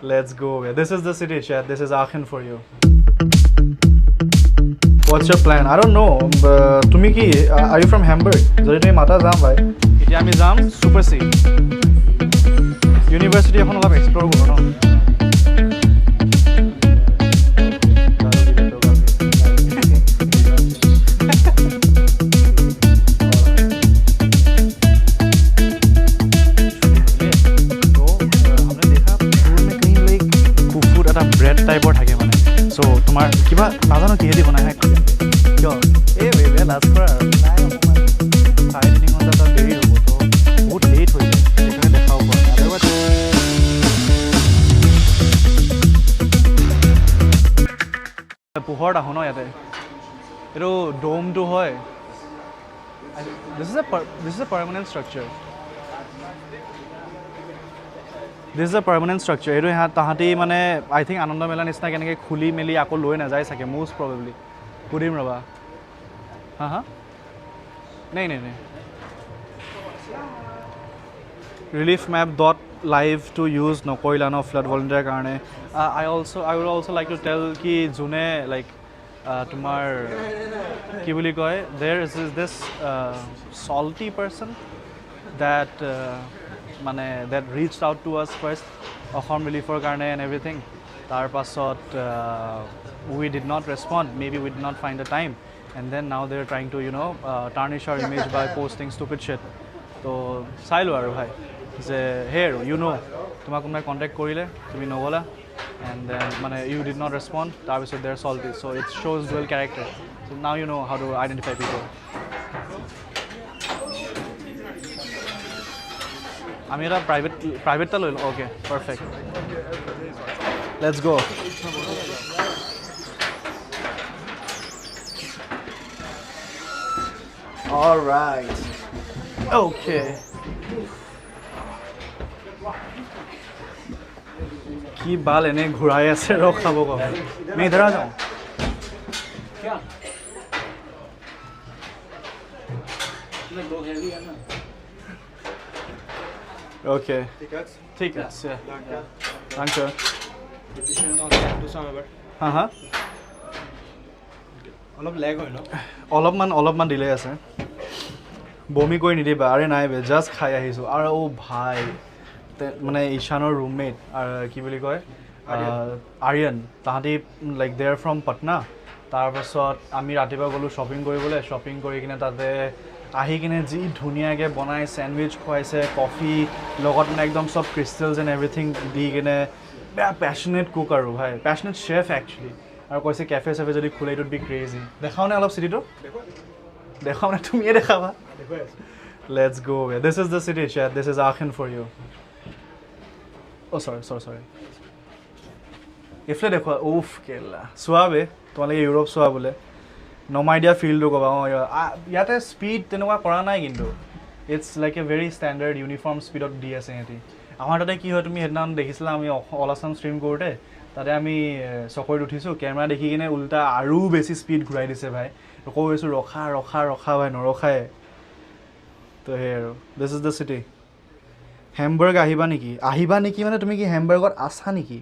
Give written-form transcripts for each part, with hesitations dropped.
Let's go. This is the city, chat. This is Aachen for you. What's your plan? I don't know. তুমি কি are you from Hamburg? যদি তুমি মাতা যাম ভাই। এতিয়া আমি যাম সুপার সি। ইউনিভার্সিটি এখন অলপ এক্সপ্লোর কৰোঁ ন। টাইপৰ থাকে মানে চ' তোমাৰ কিবা নাজানো কিহেদি বনাই হয় কিয় এই বে লাজ কৰা আৰু নাই অকণমান 3.5 ঘণ্টা তাত দেৰি হ'ব তো বহুত লেট হৈ যায় সেইকাৰণে দেখাব পৰা নাই আদাৰৱাইজ পোহৰত আহোঁ ন ইয়াতে এইটো ডোমটো হয় this is a permanent structure this is a permanent structure এইটো তাহাঁতি মানে আই থিংক আনন্দ মেলা নিচিনা কেনেকৈ খুলি মেলি আকৌ লৈ নাযায় চাগে মোষ্ট প্ৰবেবলি সুধিম ৰ'বা হা হা নাই নাই নাই relief map dot live to use নকৰিলা ন ফ্লাড ভলেণ্টিয়াৰ কাৰণে I would also' like to tell কি যোনে লাইক তোমাৰ কি বুলি কয় দেৰ ইজ দিছ চল্টি পাৰ্চন ডেট মানে that reached out to us first Assam ৰিলিফৰ কাৰণে and everything তাৰ পাছত we did not respond maybe we did not find the time and then now they're trying to you know tarnish our image by posting stupid shit তো চাই লোৱা আৰু ভাই যে হে you know তোমাক কোনোবাই কণ্টেক্ট কৰিলে তুমি নগ'লা and then মানে you did not respond তাৰপিছত they're salty so it shows dual character so now you know how to identify people আমি এটা প্ৰাইভেটটা লৈ লওঁ অ'কে পাৰফেক্ট লেটছ গ' অলৰাইট অ'কে কি বাল এনে ঘূৰাই আছে ৰ খাব কম মই ইধৰ আ যাওঁ Okay. Tickets, ja. Danke. হা অলপ লেগ হয় ন অলপমান ডিলে আছে বমি কৰি নিদিবা আৰে নাই বে জাষ্ট খাই আহিছোঁ আৰু অ' ভাই মানে ঈশানৰ ৰুমমেট আৰু কি বুলি কয় আৰিয়ান তাহাঁতি like they are from Patna তাৰপাছত আমি ৰাতিপুৱা গ'লোঁ শ্বপিং কৰিবলৈ শ্বপিং কৰি কিনে তাতে আহি কিনে যি ধুনীয়াকৈ বনাই চেণ্ডউইচ খুৱাইছে কফি লগত মানে একদম চব ক্ৰিষ্টেলছ এণ্ড এভৰিথিং দি কিনে বেয়া পেশ্যনেট কুক আৰু ভাই পেশ্যনেট চেফ একচুৱেলি আৰু কৈছে কেফে চেফে যদি খোলে ইট উড বি ক্ৰেজি দেখাও নে অলপ চিটিটো দেখাও নে তুমিয়ে দেখাবা let's go' way this is the city set this is Aachen for you oh' sorry এইফালে দেখুৱা উফ কেলা চোৱা বে তোমালোকে ইউৰোপ চোৱা বোলে নমাই দিয়া ফিল্ডটো ক'বা অঁ ইয়াতে স্পীড তেনেকুৱা কৰা নাই কিন্তু it's like a very standard uniform স্পীডত দি আছে সিহঁতি আমাৰ তাতে কি হয় তুমি সেইদিনাখন দেখিছিলা আমি অল আছাম ষ্ট্ৰীম কৰোঁতে তাতে আমি চকৰিত উঠিছোঁ কেমেৰা দেখি কিনে উল্টা আৰু বেছি স্পীড ঘূৰাই দিছে ভাই কৈ আছোঁ ৰখা ভাই নৰখায় তো সেই আৰু দিছ ইজ দ্য চিটি হেমবাৰ্গ আহিবা নেকি মানে তুমি কি হেমবাৰ্গত আছা নেকি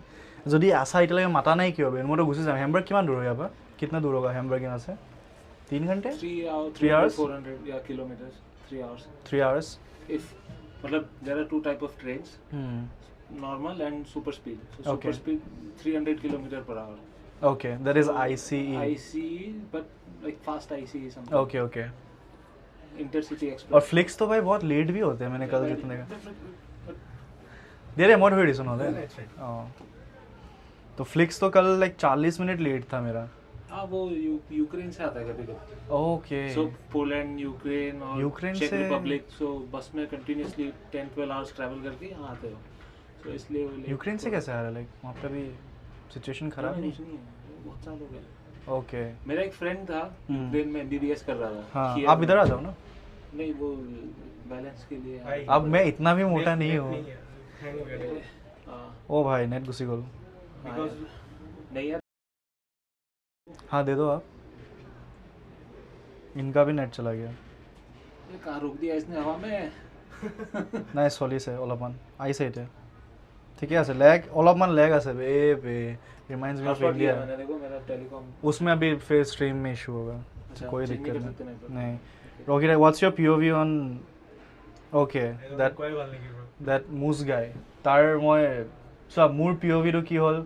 যদি আছা এতিয়ালৈকে মাতা নাই কিয় বে মইতো গুচি যাম হেমবাৰ্গ কিমান দূৰ ইয়াৰ পৰা কিतना দূৰ হোগা হেমবাৰ্গ यहाँ से 3 घंटे 3 hours 400 kilometers 3 hours 3 hours if मतलब there are two type of trains normal and super speed so super speed 300 kilometer per hour okay that is ICE but like fast ICE something okay intercity express और flix तो भाई बहुत late भी होते हैं मैंने कल जितने का दे रे मोड हुई सुनो ले तो फ्लिक्स तो कल लाइक 40 मिनट लेट था मेरा हाँ वो यूक्रेन से आता है कभी कभी ओके सो पोलैंड यूक्रेन और यूक्रेन चेक से रिपब्लिक सो बस में कंटिन्यूअसली 10-12 आवर्स ट्रैवल करके यहाँ आते हो सो इसलिए वो यूक्रेन से कैसे आ रहा है लाइक वहाँ पे भी सिचुएशन खराब नहीं बहुत साल हो गए ओके मेरा एक फ्रेंड था यूक्रेन में MBBS कर रहा था हाँ आप इधर आ जाओ ना नहीं वो बैलेंस के लिए अब मैं इतना भी मोटा नहीं हूँ ओ भाई नेट घुसी गोल नहीं यार हाँ दे दो आप इनका भी नेट चला गया कार रोक दिया इसने हवा में নাই চলিছে অলপমান আহিছে এতিয়া ঠিকে আছে লেগ অলপমান লেগ আছে ए बे रिमाइंड्स मी ऑफ Hotspot लिया इंडिया मैंने, देखो मेरा टेलीकॉम उसमें अभी फिर स्ट्रीम में इशू होगा अच्छा, कोई stream नहीं दिक्कत कर सकते नहीं नहीं नहीं Rocky what's your POV on okay that Moose guy তাৰ মই চোৱা মোৰ পিঅ'ভিটো কি হ'ল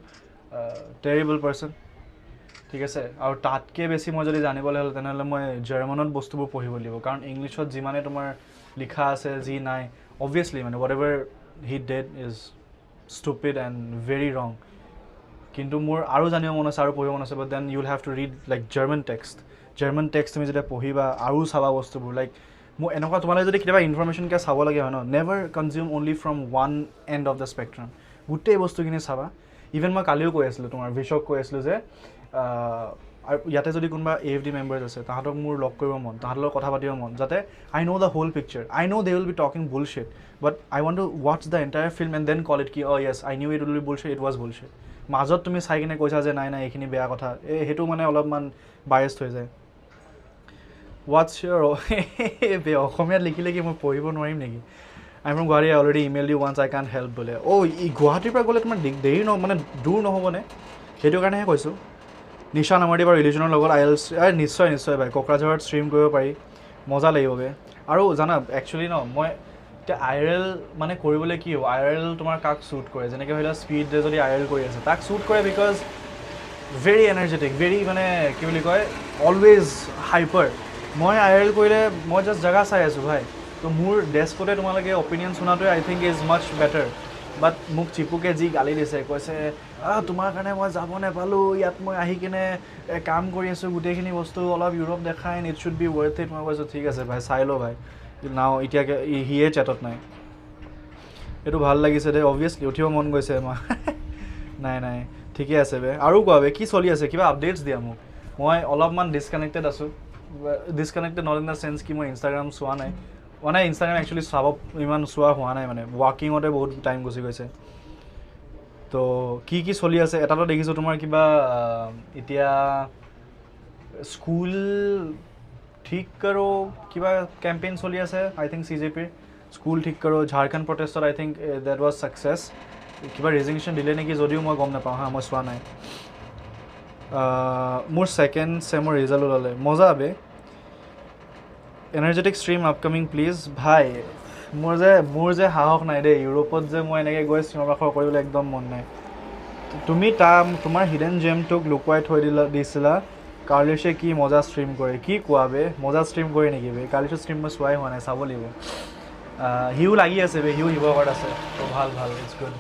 টেৰিবল পাৰ্চন ঠিক আছে আৰু তাতকৈ বেছি মই যদি জানিবলৈ হ'লে তেনেহ'লে মই জাৰ্মানত বস্তুবোৰ পঢ়িব লাগিব কাৰণ ইংলিছত যিমানে তোমাৰ লিখা আছে যি নাই অবভিয়াছলি মানে what ever he dead is stupid and very ৰং কিন্তু মোৰ আৰু জানিব মন আছে আৰু পঢ়িব মন আছে but then you will have to read like German text তুমি যেতিয়া পঢ়িবা আৰু চাবা বস্তুবোৰ লাইক মোৰ এনেকুৱা তোমালোকে যদি কেতিয়াবা ইনফৰ্মেশ্যনকৈ চাব লাগে হয় ন never consume only from one end of the spectrum গোটেই বস্তুখিনি চাবা ইভেন মই কালিও কৈ আছিলোঁ তোমাৰ ভিশক কৈ আছিলোঁ যে আৰু ইয়াতে যদি কোনোবা AFD মেম্বাৰ্ছ আছে তাহাঁতক মোৰ লগ কৰিব মন তাহাঁতৰ লগত কথা পাতিব মন যাতে I know' the whole picture I know' they will be talking bullshit but I want to ৱাটচ the entire film and then call it কি yes I knew it will be bullshit it was bullshit মাজত তুমি চাই কিনে কৈছা যে নাই এইখিনি বেয়া কথা সেইটো মানে অলপমান বায়েষ্ট হৈ যায় হোৱাটছ ইয়ৰ অসমীয়াত লিখিলে কি মই পঢ়িব নোৱাৰিম নেকি I form Guwahati I already email U once I can't help বোলে গুৱাহাটীৰ পৰা গ'লে তোমাৰ দেৰি মানে দূৰ নহ'বনে সেইটো কাৰণেহে কৈছোঁ নিশা নামাৰি বা ৰিলিজনৰ লগত নিশ্চয় ভাই কোকৰাঝাৰত ষ্ট্ৰীম কৰিব পাৰি মজা লাগিবগৈ আৰু জানা একচুৱেলি মই এতিয়া IRL মানে কৰিবলৈ কি হ'ব IRL তোমাৰ কাক শ্বুট কৰে যেনেকৈ ধৰি লোৱা স্পীডে যদি IRL কৰি আছে তাক শ্বুট কৰে বিকজ ভেৰি এনাৰ্জেটিক ভেৰি মানে কি বুলি কয় অলৱেজ হাইপাৰ মই IRL কৰিলে মই জাষ্ট জেগা চাই আছোঁ ভাই তো মোৰ ডেস্কতে তোমালোকে অপিনিয়ন শুনাটোৱে I think is much better but মোক চিপুকে যি গালি দিছে কৈছে তোমাৰ কাৰণে মই যাব নাপালোঁ ইয়াত মই আহি কিনে কাম কৰি আছোঁ গোটেইখিনি বস্তু অলপ ইউৰোপ দেখাই it should be worth it মই কৈছোঁ ঠিক আছে ভাই চাই লওঁ ভাই নাও এতিয়াকে সিয়ে চেটত নাই এইটো ভাল লাগিছে দে অবভিয়াছলি উঠিব মন গৈছে নাই ঠিকে আছে বে আৰু কোৱা বে কি চলি আছে কিবা আপডেটছ দিয়া মোক মই অলপমান ডিছকানেক্টেড আছোঁ ডিছকানেক্টেড নট ইন দ্য চেন্স কি মই ইনষ্টাগ্ৰাম চোৱা নাই মানে ইনষ্টাগ্ৰাম একচুৱেলি চাব ইমান চোৱা হোৱা নাই মানে ৱাকিঙতে বহুত টাইম গুচি গৈছে তো কি চলি আছে এটাতো দেখিছোঁ তোমাৰ কিবা এতিয়া স্কুল ঠিক কৰো কিবা কেম্পেইন চলি আছে আই থিংক CJPৰ স্কুল ঠিক কৰো ঝাৰখণ্ড প্ৰটেষ্টত আই থিংক দেট ৱাজ ছাকচেছ কিবা ৰেজিগনেশ্যন দিলে নেকি যদিও মই গম নাপাওঁ মই চোৱা নাই মোৰ ছেকেণ্ড ছেমৰ ৰিজাল্ট ওলালে মজা বে এনাৰ্জেটিক ষ্ট্ৰীম আপকামিং প্লিজ ভাই মোৰ যে সাহস নাই দেই ইউৰোপত যে মই এনেকৈ গৈ চিঞৰ-বাখৰ কৰিবলৈ একদম মন নাই তুমি তোমাৰ হিডেন জেমটোক লুকুৱাই থৈ দিছিলা কাৰ্লিছে কি মজা ষ্ট্ৰীম কৰে কি কোৱা বে মজা ষ্ট্ৰীম কৰে নেকি বে কাৰ্লিছৰ ষ্ট্ৰীম মই চোৱাই হোৱা নাই চাব লাগিব হিউ লাগি আছে বে হিউ শিৱসাগৰত আছে তো ভাল ইটছ গুড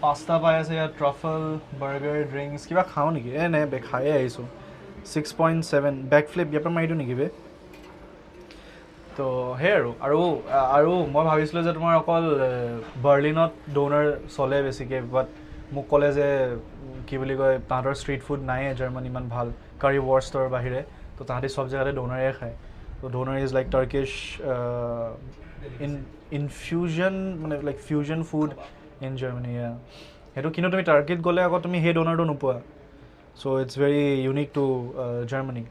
পাস্তা পাই আছে ইয়াত ট্ৰাফল বাৰ্গাৰ ড্ৰিংকছ কিবা খাওঁ নেকি নাই বে খায়ে আহিছোঁ 6.7 বেকফ্লিপ ইয়াৰ পৰা মাৰি দিওঁ নেকি বে তো সেই আৰু মই ভাবিছিলোঁ যে তোমাৰ অকল বাৰ্লিনত ডোনাৰ চলে বেছিকৈ বাট মোক ক'লে যে কি বুলি কয় তাহাঁতৰ ষ্ট্ৰীট ফুড নাইয়ে জাৰ্মান ইমান ভাল কাৰী ৱৰ্ষ্টৰ বাহিৰে তো তাহাঁতি চব জেগাতে ডোনাৰে খায় তো ডোনাৰ ইজ লাইক টাৰ্কিছ ইনফিউজন মানে like fusion food in Germany সেইটো কিন্তু তুমি টাৰ্কিত গ'লে আকৌ তুমি সেই ডোনাৰটো নোপোৱা so' it's very unique to Germany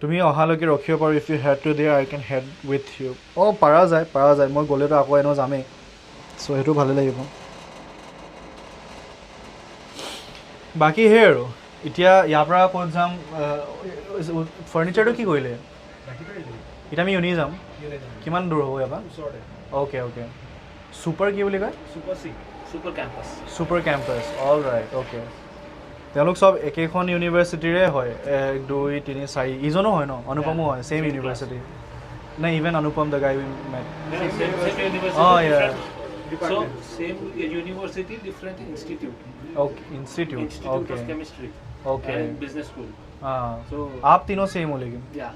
তুমি অহালৈকে ৰখিব পাৰোঁ if you head to there I can head with you পাৰা যায় মই গ'লেতো আকৌ এনেও যামেই চ' সেইটো ভালে লাগিব বাকী সেই আৰু এতিয়া ইয়াৰ পৰা ক'ত যাম ফাৰ্নিচাৰটো কি কৰিলে এতিয়া আমি ইউনি যাম কিমান দূৰ হ'ব ইয়াৰ পৰা অ'কে ছুপাৰ কি বুলি কয় super campus all right okay তেওঁলোক চব একেখন ইউনিভাৰ্চিটিৰে হয় 1 2 3 4 ইজনো হয় ন অনুপমো হয় ছেইম ইউনিভাৰ্চিটি নাই even Anupam the guy we met So same university, different institute. Okay, institute of chemistry. Okay. And business school. So आप तीनों same हो लेकिन. Yeah.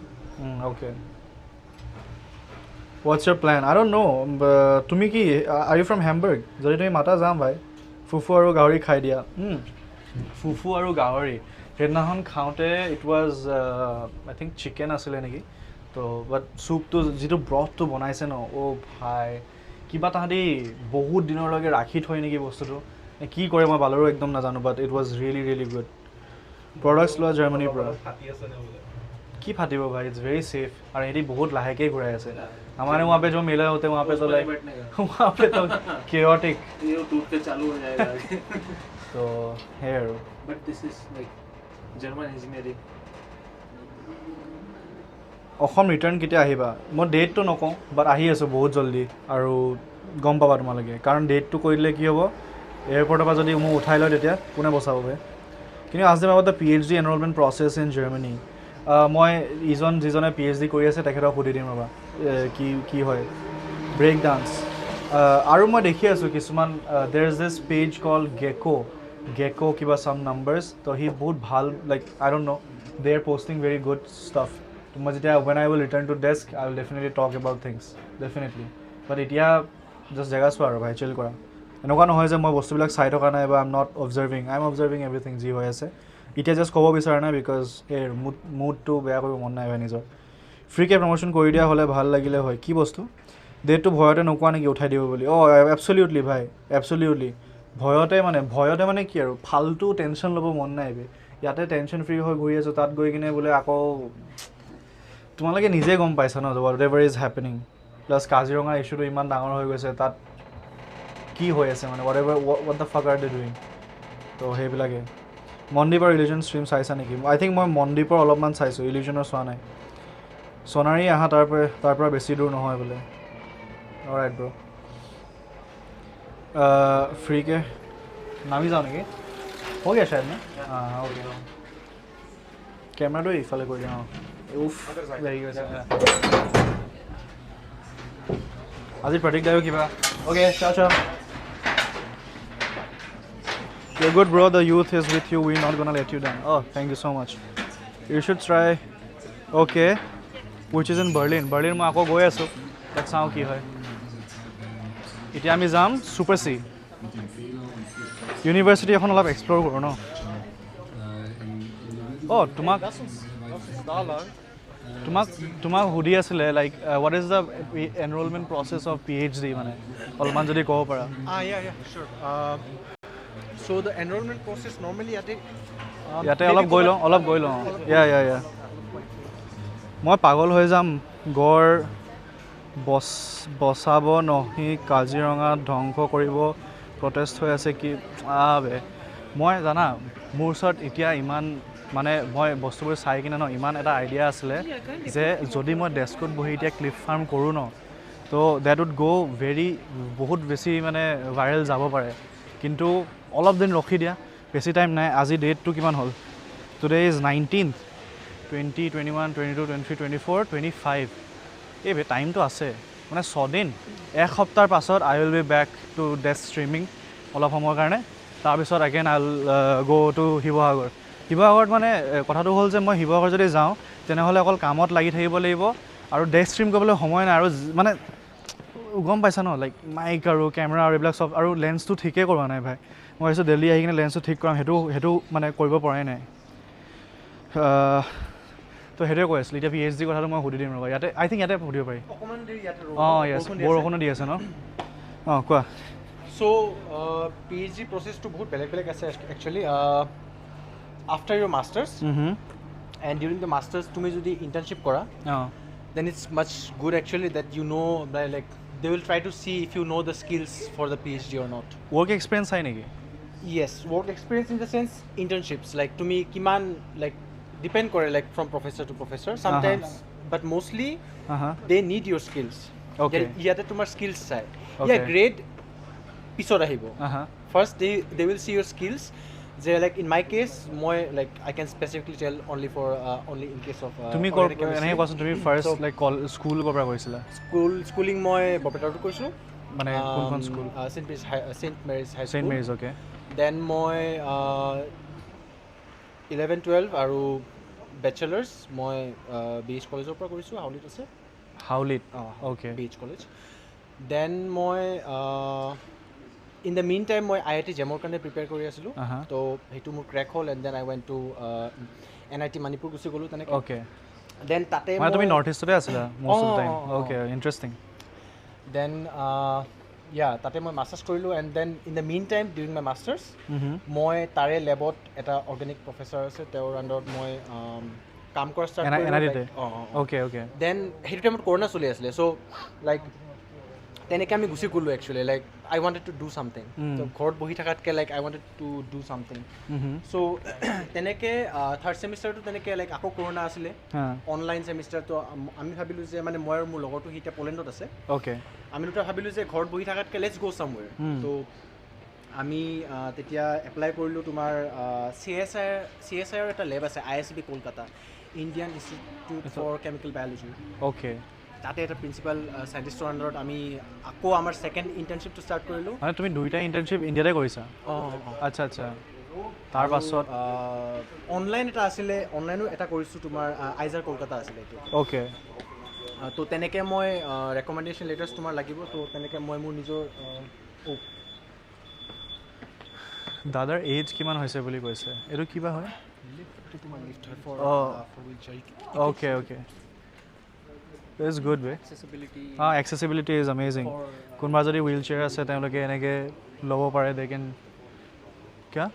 Okay. What's your plan? I don't know. তুমি কি are you from Hamburg? যদি তুমি মাতা যাম ভাই. ফুফু আৰু গাহৰি খাই দিয়া. ফুফু আৰু গাহৰি সেইদিনাখন খাওঁতে it was I think chicken আছিলে নেকি তো বাট চুপটো যিটো ব্ৰথটো বনাইছে ন ভাই কিবা তাহাঁতি বহুত দিনলৈকে ৰাখি থয় নেকি বস্তুটো কি কৰে মই বালৰো একদম নাজানো বাট it was really good products লোৱা জাৰ্মানীৰ পৰা কি ফাটিব ভাই ইটছ ভেৰি ছেফ আৰু সিহঁতি বহুত লাহেকৈ ঘূৰাই আছে हमारे वहाँ पे जो मेला होते हैं वहाँ पे तो लाइक बैठने का वहाँ पे तो chaotic ये टूट के चालू हो जाएगा तो है আৰু but this is like German engineering Assam return কেতিয়া আহিবা মই ডেটটো নকওঁ বাট আহি আছোঁ বহুত জল্দি আৰু গম পাবা তোমালোকে কাৰণ ডেটটো কৈ দিলে কি হ'ব এয়াৰপৰ্টৰ পৰা যদি মোক উঠাই লয় তেতিয়া কোনে বচাব বে কিন্তু আজ them about the PhD enrolment process in Germany মই যিজনে PhD কৰি আছে তেখেতক সুধি দিম ৰ'বা কি হয় ব্ৰেক ডান্স আৰু মই দেখি আছোঁ কিছুমান there is this page call Gecko কিবা চাম নাম্বাৰ্ছ তো সি বহুত ভাল like I don't know' they are posting very good stuff তো মই যেতিয়া when I will return to desk I will definitely talk about things definitely but এতিয়া just জেগা চোৱা আৰু ভাই চিল কৰা এনেকুৱা নহয় যে মই বস্তুবিলাক চাই থকা নাই বা I'm not observing I'm observing everything যি হৈ আছে এতিয়া জাষ্ট ক'ব বিচাৰা নাই বিকজ এই মুডটো বেয়া কৰিব মন নাই ভাই নিজৰ ফ্ৰীকৈ প্ৰমোশ্যন কৰি দিয়া হ'লে ভাল লাগিলে হয় কি বস্তু ডেটটো ভয়তে নোকোৱা নেকি উঠাই দিব বুলি এবছলিউটলি ভাই এবছলিউটলি ভয়তে মানে কি আৰু ফাল্টু টেনশ্যন ল'ব মন নাই বে ইয়াতে টেনশ্যন ফ্ৰী হৈ ঘূৰি আছোঁ তাত গৈ কিনে বোলে আকৌ তোমালোকে নিজে গম পাইছা ন whatever is happening plus Kaziranga ইছ্যুটো ইমান ডাঙৰ হৈ গৈছে তাত কি হৈ আছে মানে what the fuck are they doing তো সেইবিলাকে মনদ্বীপৰ ৰিলিজন ষ্ট্ৰীম চাইছা নেকি আই থিংক মই মনদ্বীপৰ অলপমান চাইছোঁ ৰিলিজনৰ চোৱা নাই সোণাৰী আহা তাৰ পৰা বেছি দূৰ নহয় বোলে অলৰাইট ব্ৰ ফ্ৰীকে নামি যাওঁ নেকি হৈ গেছে শায়দ ন অ'কে কেমেৰাটো ইফালে কৰি দিওঁ উফ লাগি গৈছে আজি প্ৰতীক দায়ো কিবা অ'কে চাও You're good bro, the youth is with you, we're not gonna let you down. Oh, thank you so much. You should try. Okay. Which is in Berlin. Berlin মই আকৌ গৈ আছোঁ তাক চাওঁ কি হয় এতিয়া আমি যাম ছুপাৰ চি ইউনিভাৰ্চিটি এখন অলপ এক্সপ্ল'ৰ কৰোঁ ন অঁ তোমাক সুধি আছিলে like what is the enrolment process of PhD মানে অলপমান যদি ক'ব পাৰা Yeah, sure. So the enrollment process normally ইয়াতে অলপ গৈ লওঁ ইয়া মই পাগল হৈ যাম গড় বচাব নহি কাজিৰঙা ধ্বংস কৰিব প্ৰটেষ্ট হৈ আছে কি বে মই জানা মোৰ ওচৰত এতিয়া ইমান মানে মই বস্তুবোৰ চাই কিনে ন ইমান এটা আইডিয়া আছিলে যে যদি মই ডেস্কত বহি এতিয়া ক্লিপ ফাৰ্ম কৰোঁ ন তো ডেট উড গ' বহুত বেছি মানে ভাইৰেল যাব পাৰে কিন্তু অলপ দিন ৰখি দিয়া বেছি টাইম নাই আজি ডেটটো কিমান হ'ল টুডে ইজ 19th 20, 21, 22, 23, 24, 25 এই টাইমটো আছে মানে 6 দিন এসপ্তাহৰ পাছত I will be back to desk streaming অলপ সময়ৰ কাৰণে তাৰপিছত again I will go' to শিৱসাগৰত মানে কথাটো হ'ল যে মই শিৱসাগৰ যদি যাওঁ তেনেহ'লে অকল কামত লাগি থাকিব লাগিব আৰু ডেস্ক ষ্ট্ৰিম কৰিবলৈ সময় নাই আৰু মানে গম পাইছা ন লাইক মাইক আৰু কেমেৰা আৰু এইবিলাক চব আৰু লেন্সটো ঠিকেই কৰোৱা নাই ভাই মই ভাবিছোঁ দিল্লী আহি কিনে লেন্সটো ঠিক কৰাম সেইটো মানে কৰিব পৰাই নাই তো সেইটোৱে কৈ আছিলোঁ এতিয়া PhD কথাটো মই সুধি দিম ৰ'বা ইয়াতে আই থিংক ইয়াতে সুধিব পাৰি অঁ য়েছ বৰষুণো দি আছে ন অঁ কোৱা So PhD process to বহুত বেলেগ আছে actually. After your masters and during the masters তুমি যদি internship কৰা then it's much good actually that you know like they will try to see if you know the skills for the PhD or not. Work experience hai neki? Yes, work experience in the sense internships like tumi kiman like depend kore like from professor to professor sometimes but mostly they need your skills. Okay. Yate tumar skills chai. Yeah, grade pisot ahibo. First they will see your skills. They like in my case moi like I can specifically tell only in case of tumi enahe question tumi first so, like school ko pra koisila schooling moi Bopeta to koisu mane kon school St Mary's High School St Mary's okay then moi 11 12 aru bachelors moi BH college or pra koisu Howlit ase Howlit okay BH college then moi in the meantime মই IIT জেমৰ কাৰণে prepare কৰি আছিলোঁ তো সেইটো মোৰ crack হ'ল and then I went to NIT Manipur গুচি গ'লোঁ তেনেকৈ অ'কে দেন তাতে মানে তুমি নৰ্থ ইষ্টতে আছিলা most of time okay interesting then তাতে মই মাষ্টাৰ্ছ কৰিলোঁ and then in the meantime during my masters মই তাৰে লেবত এটা অৰ্গেনিক প্ৰফেচাৰ আছে তেওঁৰ আণ্ডাৰত মই কাম কৰা ষ্টাৰ্ট NIT কৰিলোঁ অ'কে অ'কে দেন সেইটো টাইমত কৰোণা চলি আছিলে চ' লাইক তেনেকৈ আমি গুচি গ'লোঁ actually like I wanted to do something ত' ঘৰত বহি থকাতকৈ like I wanted to do something so' তেনেকৈ থাৰ্ড ছেমিষ্টাৰটো তেনেকৈ লাইক আকৌ কৰোণা আছিলে অনলাইন ছেমিষ্টাৰটো আমি ভাবিলোঁ যে মানে মই আৰু মোৰ লগৰটো সি এতিয়া পলেণ্ডত আছে অ'কে আমি দুটা ভাবিলোঁ যে ঘৰত বহি থকাতকৈ লেটছ গ' ছামৱেৰ ত' আমি তেতিয়া এপ্লাই কৰিলোঁ তোমাৰ CSIৰ এটা লেব আছে ISB Kolkata Indian Institute for Chemical Biology okay তাতে এটা প্ৰিন্সিপাল চাইণ্টিষ্টৰ আণ্ডাৰত আমি আকৌ আমাৰ ছেকেণ্ড ইণ্টাৰ্ণশ্বিপটো ষ্টাৰ্ট কৰিলোঁ মানে তুমি দুইটা ইণ্টাৰ্ণশ্বিপ ইণ্ডিয়াতে কৰিছা আচ্ছা আচ্ছা তাৰপাছত অনলাইন এটা আছিলে অনলাইনো এটা কৰিছোঁ তোমাৰ আইজাৰ কলকাতা আছিলে এইটো অ'কে তো তেনেকৈ মই ৰেকমেণ্ডেশ্যন লেটাৰ্ছ তোমাৰ লাগিব তো তেনেকৈ মই মোৰ নিজৰ দাদাৰ এজ কিমান হৈছে বুলি কৈছে এইটো কিবা হয় okay okay it's good way accessibility is amazing কোনোবা যদি হুইল চেয়াৰ আছে তেওঁলোকে এনেকৈ ল'ব পাৰে দে কেন কিয়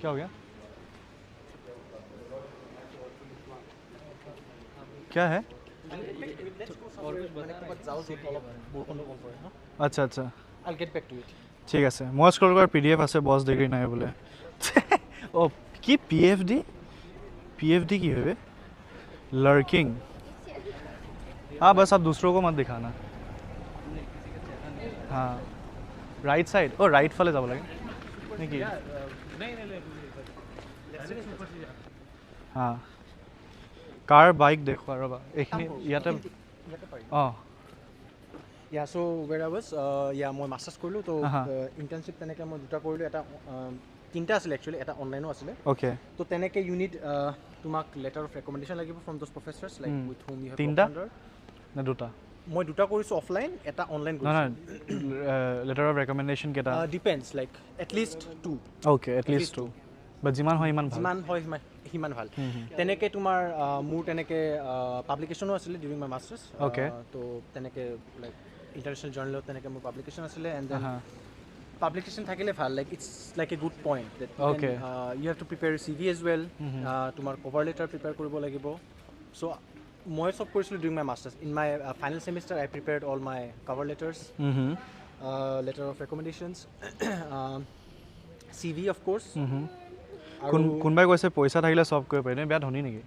কিয় গয়া क्या है আচ্ছা আচ্ছা I'll get back to it. ঠিক আছে মই স্ক্ৰল কৰাৰ PDF আছে বছ ডিগ্ৰী নাই বোলে অ কি PFD की है लर्किंग हाँ बस आप दूसरों को मत दिखाना हाँ राइट साइड ओ राइट फाले যাব লাগে নেকি हाँ কাৰ বাইক দেখুৱা ৰবা এইখিনি ইয়াতে অঁ Yeah, so where I was, মই মাষ্টাৰ্ছ কৰিলোঁ তো ইণ্টাৰ্ণশ্বিপ তেনেকৈ মই দুটা কৰিলোঁ এটা তিনিটা আছিলে একচুৱেলি এটা অনলাইনো আছিলে অ'কে তো তেনেকৈ ইউনিট তোমাক লেটাৰ অফ ৰেকমেণ্ডেশ্যন লাগিব from those professors like with home you have তিনিটা নে দুটা মই দুটা কৰিছোঁ অফলাইন এটা অনলাইন নহয় লেটাৰ অফ ৰেকমেণ্ডেশ্যন কেইটা depends like at least two okay at least two but যিমান হয় ইমান ভাল যিমান হয় সিমান ভাল তেনেকৈ তোমাৰ মোৰ তেনেকৈ পাব্লিকেশ্যনো আছিলে ডিউৰিং মাই মাষ্টাৰ্ছ অ'কে তো তেনেকৈ লাইক ইণ্টাৰনেশ্যনেল জাৰ্নেলত তেনেকৈ মোৰ পাব্লিকেশ্যন আছিলে এণ্ড দেন পাব্লিকেশ্যন থাকিলে ভাল like it's like a good point that you have to prepare CV as well তোমাৰ কভাৰ লেটাৰ প্ৰিপেয়াৰ কৰিব লাগিব চ' মই চব কৰিছিলোঁ during my masters in my final semester I prepared all my cover letters letter of recommendations CV of course কোনোবাই কৈছে পইচা থাকিলে চব কৰিব পাৰি নে বেয়া ধনী নেকি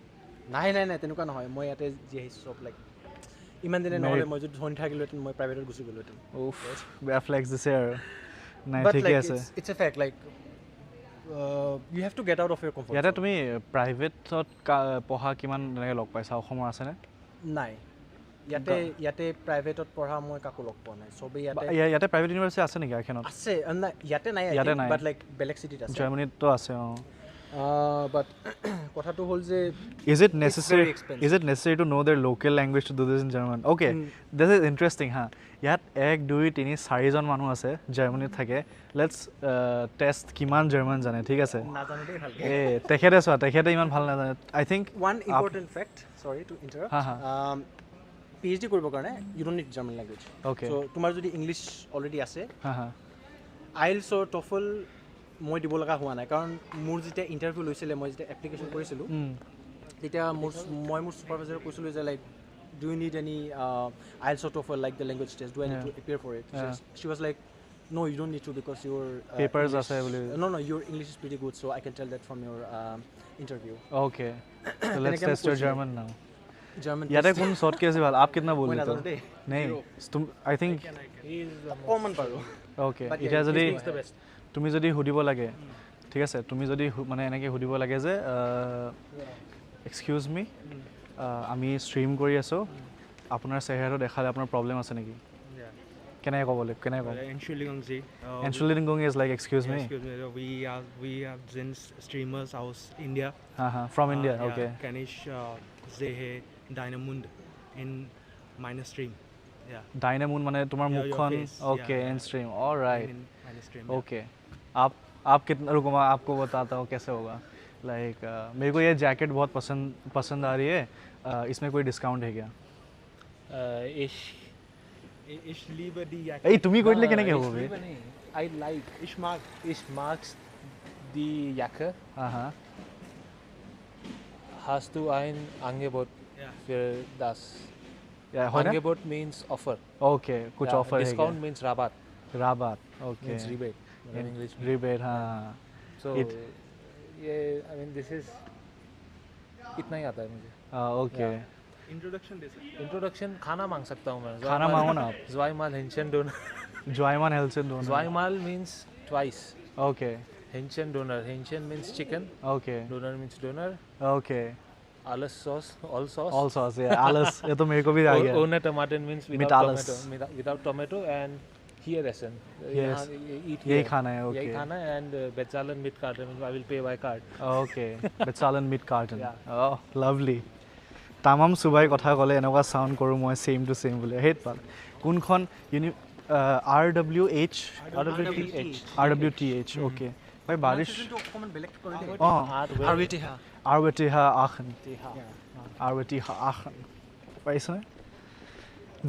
নাই তেনেকুৱা নহয় মই ইয়াতে যি আহিছোঁ চব লাইক ইমান দিনে নহ'লে মই যদি ধনী থাকিলোহেঁতেন মই প্ৰাইভেটত গুচি গ'লোহেঁতেন বেয়া ফ্লেক্স দিছে আৰু নাই ঠিকে আছে it's a fact like you have to get out of your comfort ইয়াতে তুমি প্ৰাইভেটত পঢ়া কিমান এনেকৈ লগ পাইছা অসমৰ আছেনে নাই ইয়াতে প্ৰাইভেটত পঢ়া মই কাকো লগ পোৱা নাই চবেই ইয়াতে প্ৰাইভেট ইউনিভাৰ্চিটি আছে নেকি এখনত আছে নাই ইয়াতে নাই বাট লাইক বেলেগ চিটিত আছে জাৰ্মানীতো আছে অঁ বাট কথাটো হ'ল যে is it necessary to know' their local language to do this in German okay this is interesting হা ইয়াত 1 2 3 4জন মানুহ আছে জাৰ্মানীত থাকে লেটছ টেষ্ট কিমান জাৰ্মান জানে ঠিক আছে তেখেতে চোৱা তেখেতে ইমান ভাল নাজানে I think one important fact sorry to interrupt PhD কৰিবৰ কাৰণে you don't need German language okay so' তোমাৰ যদি ইংলিছ অলৰেডি আছে IELTS or TOEFL মই দিব লগা হোৱা নাই কাৰণ মোৰ যেতিয়া ইণ্টাৰভিউ লৈছিলে মই যেতিয়া এপ্লিকেশ্যন কৰিছিলোঁ তেতিয়া মই মোৰ ছুপাৰভাইজাৰক কৈছিলোঁ যে like do you need any IELTS or TOEFL like the language test do I need to appear for it she was like no you don't need to because your papers আছে বুলি no your English is pretty good so I can tell that from your interview okay so let's test your German now German याते कौन short कैसे वाला आप कितना बोल लेते हो नहीं तुम आई थिंक কমন পাৰো ओके এতিয়া যদি তুমি যদি হুদিব লাগে ঠিক আছে তুমি যদি মানে এনেকৈ সুধিব লাগে যে এক্সকিউজ মি আমি ষ্ট্ৰীম কৰি আছোঁ আপোনাৰ চেহেৰাটো দেখালে আপোনাৰ প্ৰব্লেম আছে নেকি কেনেকৈ ক'ব লাগিব কেনেকৈ ক'ব Entschuldigung is like excuse me we have since streamers aus India from India okay kann ich sehe deine Mund in meine stream Dynamund মানে তোমার মুখখন okay in stream alright okay आप कितना रुको मैं आपको बताता हूँ कैसे होगा लाइक मेरे को ये जैकेट बहुत पसंद आ रही है इसमें कोई डिस्काउंट है क्या ich liebe die Jacke ए तुम्ही कोइटले केनेके हो बे I like ich mag die Jacke Hast du ein Angebot für das? হয় নে Angebot means offer. ओके कुछ Yeah, ऑफर है discount means rabat. राबात okay Means rebate in English. Rebate हाँ So It- ये I mean this is इतना ही आता है मुझे. ओके Introduction खाना मांग सकता हूँ मैं. खाना मांगो ना आप Zweimal Hähnchen Döner. जॉयमान हेल्सन दोनों Zweimal means twice. Okay Hähnchen Döner. Hähnchen means chicken. Okay Döner means döner. Okay Alles sauce, all sauce. All sauce ये आलस ये तो मेरे को भी आ गया Ohne Tomaten means Mit without alles. tomato. Without tomato and here essen. Yes. यहाँ eat यही here. खाना है यही ओके खाना है and bezahlen mit Karte means I will pay by card. Okay बेचालन মিট কাৰ্টন Yeah. অহ লাভলি তামাম চুবাই কথা ক'লে এনেকুৱা চাউণ্ড কৰোঁ মই ছেইম টু ছেইম বুলি হেইট পাল কোনখন RWH RWTH. RWTH ওকে ভাই বাৰিছ অকণমান বেলেগ কৰি দিম অঁ আৰু এতিয়া আৰৱেটিহা আখন আৰৱেটিহা আখন পাৰিছনে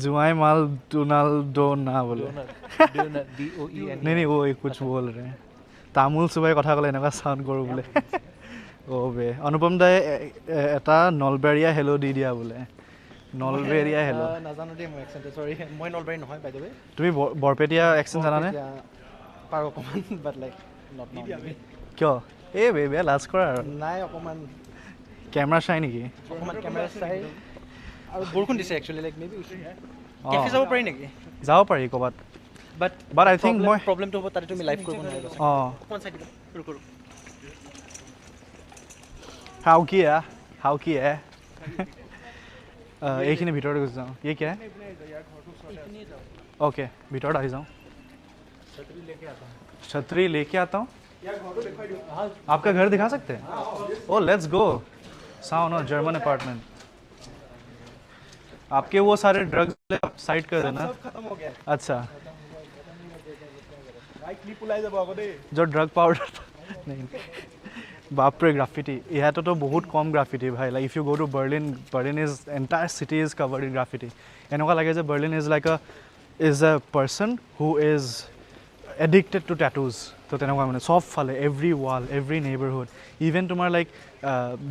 জুৱাই মাল ডোনাল্ডো না বোলে Donor. Donor. D-O-E-N. नहीं नहीं वो एक कुछ बोल रहे हैं তামোল চুবাই কথা ক'লে এনেকুৱা চাউণ্ড কৰোঁ বোলে অ' বে অনুপম দাই এটা নলবেৰীয়া হেল্ল' দি দিয়া বোলে নলবেৰীয়া হেল্ল' নাজানো দেই মই একচেণ্ট চৰি মই নলবাৰী নহয় বাই দ্য ৱে তুমি বৰপেটীয়া এক্সেণ্ট জানানে পাৰোঁ অকণমান বাট লাইক নট কিয় এই বে বেয়া লাজ কৰা আৰু নাই অকণমান কেমেৰা চাই নেকি অকণমান কেমেৰা চাই আৰু বৰষুণ দিছে একচুৱেলি লাইক মেবি অঁ কেফে যাব পাৰি নেকি যাব পাৰি ক'ৰবাত বাট But I think মই প্ৰব্লেমটো হ'ব তাতে তুমি লাইভ কৰিব নোৱাৰিবা অঁ অকণমান চাই দিবা ৰুকো হাউ কি হে এইখিনি ভিতৰতে গুচি যাওঁ ये क्या है ओके ভিতৰত আহি যাওঁ छतरी लेके आता हूँ आपका घर दिखा सकते हैं ओ लेट्स गो साउंड और जर्मन अपार्टमेंट आपके वो सारे ड्रग्स साइड कर देना खत्म हो गया अच्छा क्लिप ওলাই যাব আকৌ দেই जो ड्रग पाउडर नहीं बाप रे ग्राफिटी यहाँ तो बहुत कम ग्राफिटी भाई like if you go to Berlin is entire city is covered in graffiti এনেকুৱা লাগে যে Berlin is like a person who is addicted to tattoos तो তেনেকুৱা মানে সব ফালে every wall every neighbourhood even तुम्हार लाइक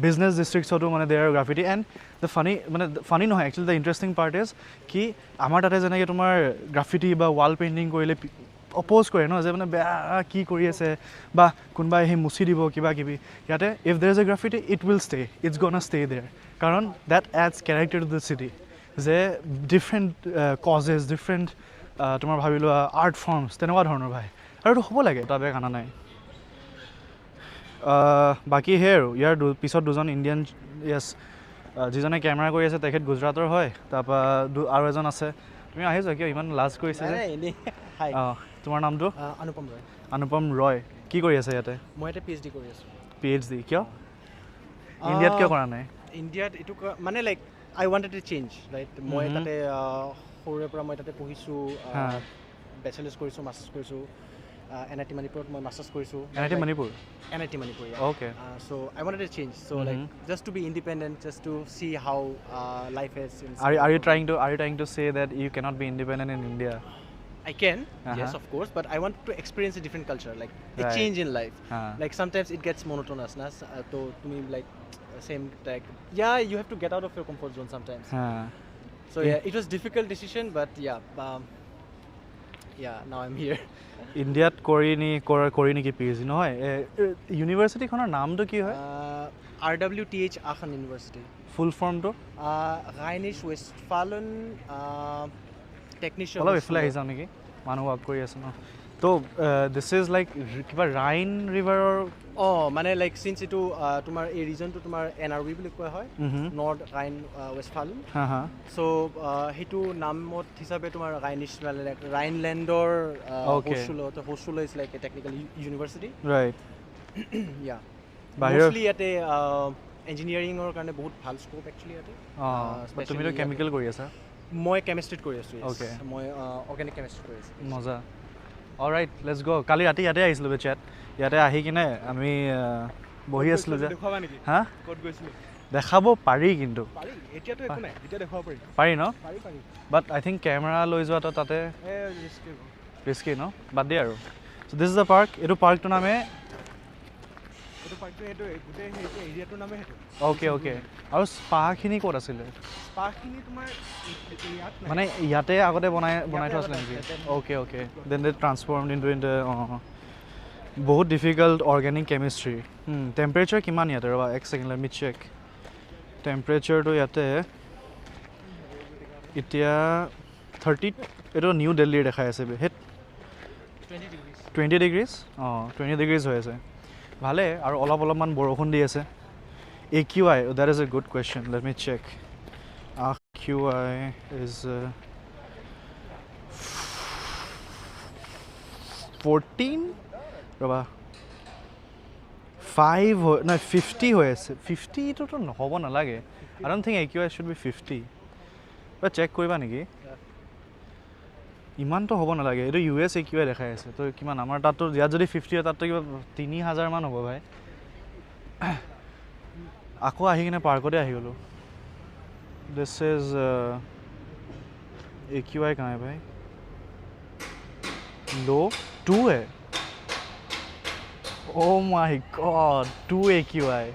बिजनेस डिस्ट्रिक्ट्सतो মানে there graffiti and the funny মানে फानी নহয় actually the interesting part is कि আমাৰ তাতে যেনেকৈ তোমাৰ গ্ৰাফিটি বা ৱাল পেইণ্টিং কৰিলে অপ'জ কৰে ন যে মানে বেয়া কি কৰি আছে বা কোনোবাই সেই মুচি দিব কিবা কিবি ইয়াতে if there is a graffiti it will stay it's gonna stay there কাৰণ that adds character to the city যে ডিফাৰেণ্ট কজেছ ডিফাৰেণ্ট তোমাৰ ভাবি লোৱা আৰ্ট ফৰ্মছ তেনেকুৱা ধৰণৰ ভাই আৰু এইটো হ'ব লাগে এটা বেয়া খানা নাই বাকী সেই আৰু ইয়াৰ পিছত দুজন ইণ্ডিয়ান য়েছ যিজনে কেমেৰা কৰি আছে তেখেত গুজৰাটৰ হয় তাৰপৰা আৰু এজন আছে তুমি আহিছা কিয় ইমান লাজ কৰিছে যে এনেই হাই অঁ তোমাৰ নামটো অনুপম ৰয় অনুপম ৰয় কি কৰি আছে ইয়াতে মই এটা PhD কৰি আছোঁ PhD কিয় ইণ্ডিয়াত কিয় কৰা নাই ইণ্ডিয়াত এইটো মানে like I wanted to change right মই তাতে সৰুৰে পৰা মই তাতে পঢ়িছোঁ বেচেলাৰ্ছ কৰিছোঁ মাষ্টাৰ্ছ কৰিছোঁ NIT মণিপুৰত মই মাষ্টাৰ্ছ কৰিছোঁ NIT Manipur NIT Manipur okay so I wanted to change so like just to be independent just to see how life is in are you trying to say that you cannot be independent in India I can yes of course but I want to experience a different culture like a Right. change in life Uh-huh. like sometimes it gets monotonous na to me like same like yeah you have to get out of your comfort zone sometimes so yeah it was difficult decision but yeah now I'm here ইণ্ডিয়াত কৰি নেকি PhD নহয় ইউনিভাৰ্চিটিখনৰ নামটো কি হয় RWTH Aachen University ফুল ফৰ্মটো Rheinisch Westfalen Technische অলপ এইফালে আহি যাওঁ নেকি মানুহ ৱাক কৰি আছে ন তো দিছ ইজ লাইক কিবা ৰাইন ৰিভাৰৰ মানে লাইক চিন্স এইটো তোমাৰ এই ৰিজনটো তোমাৰ NRW বুলি কোৱা হয় নৰ্থ ৰাইন ৱেষ্টফালেন হা হা চ' সেইটো নামত হিচাপে তোমাৰ ৰাইনিছ মানে লাইক ৰাইনলেণ্ডৰ হোষ্টোলে is like a technical university right yeah বাহিৰৰ মোষ্টলি ইয়াতে ইঞ্জিনিয়াৰিঙৰ কাৰণে বহুত ভাল স্কোপ একচুৱেলি ইয়াতে অঁ তুমিতো কেমিকেল কৰি আছা মই কেমিষ্ট্ৰিত কৰি আছোঁ Okay. মই অৰ্গেনিক কেমিষ্ট্ৰি কৰি আছোঁ মজা অলৰাইট লেটছ গ' কালি ৰাতি ইয়াতে আহিছিলোঁ বে চেট ইয়াতে আহি কিনে আমি বহি আছিলোঁ যে দেখুৱাবা নেকি হা ক'ত গৈছিলোঁ দেখাব পাৰি কিন্তু পাৰি এতিয়াতো একো নাই এতিয়া দেখুৱাব পাৰি পাৰি ন পাৰি বাট আই থিংক কেমেৰা লৈ যোৱাটো তাতে ৰিস্কি ন বাদ দিয়ে আৰু চ' দিছ ইজ দ্য পাৰ্ক এইটো পাৰ্কটোৰ নামে এইটো পাৰ্কটো সেইটো গোটেই সেইটো এৰিয়াটোৰ নামে সেইটো অ'কে অ'কে আৰু স্পাখিনি ক'ত আছিলে স্পাখিনি তোমাৰ ইয়াত নাই মানে ইয়াতে আগতে বনাই থোৱা আছিলে নেকি অ'কে অ'কে দেন দে ট্ৰান্সফৰ্ম ইনটু অঁ বহুত ডিফিকাল্ট অৰ্গেনিক কেমিষ্ট্ৰি টেম্পাৰেচাৰ কিমান ইয়াতে ৰ'বা এক ছেকেণ্ড লেট মি চেক টেম্পাৰেচাৰটো ইয়াতে এতিয়া 30 এইটো নিউ দিল্লীৰ দেখাই আছে হেট 20 ডিগ্ৰীজ অঁ 20 ডিগ্ৰীজ হৈ আছে ভালে আৰু অলপমান বৰষুণ দি আছে AQI that is a good question let me check AQI is 14 ৰ'বা 5 নহয় 50 হৈ আছে 50 টোতো নহ'ব নালাগে I don't think AQI should be 50 but check কৰিবা নেকি ইমানটো হ'ব নালাগে এইটো US AQI দেখাই আছে তো কিমান আমাৰ তাততো ইয়াত যদি 50 হয় তাততো কিবা 3000 মান হ'ব ভাই আকৌ আহি কিনে পাৰ্কতে আহি গ'লোঁ দিছ ইজ AQI कहाँ है भाई लो 2 है oh my god 2 AQI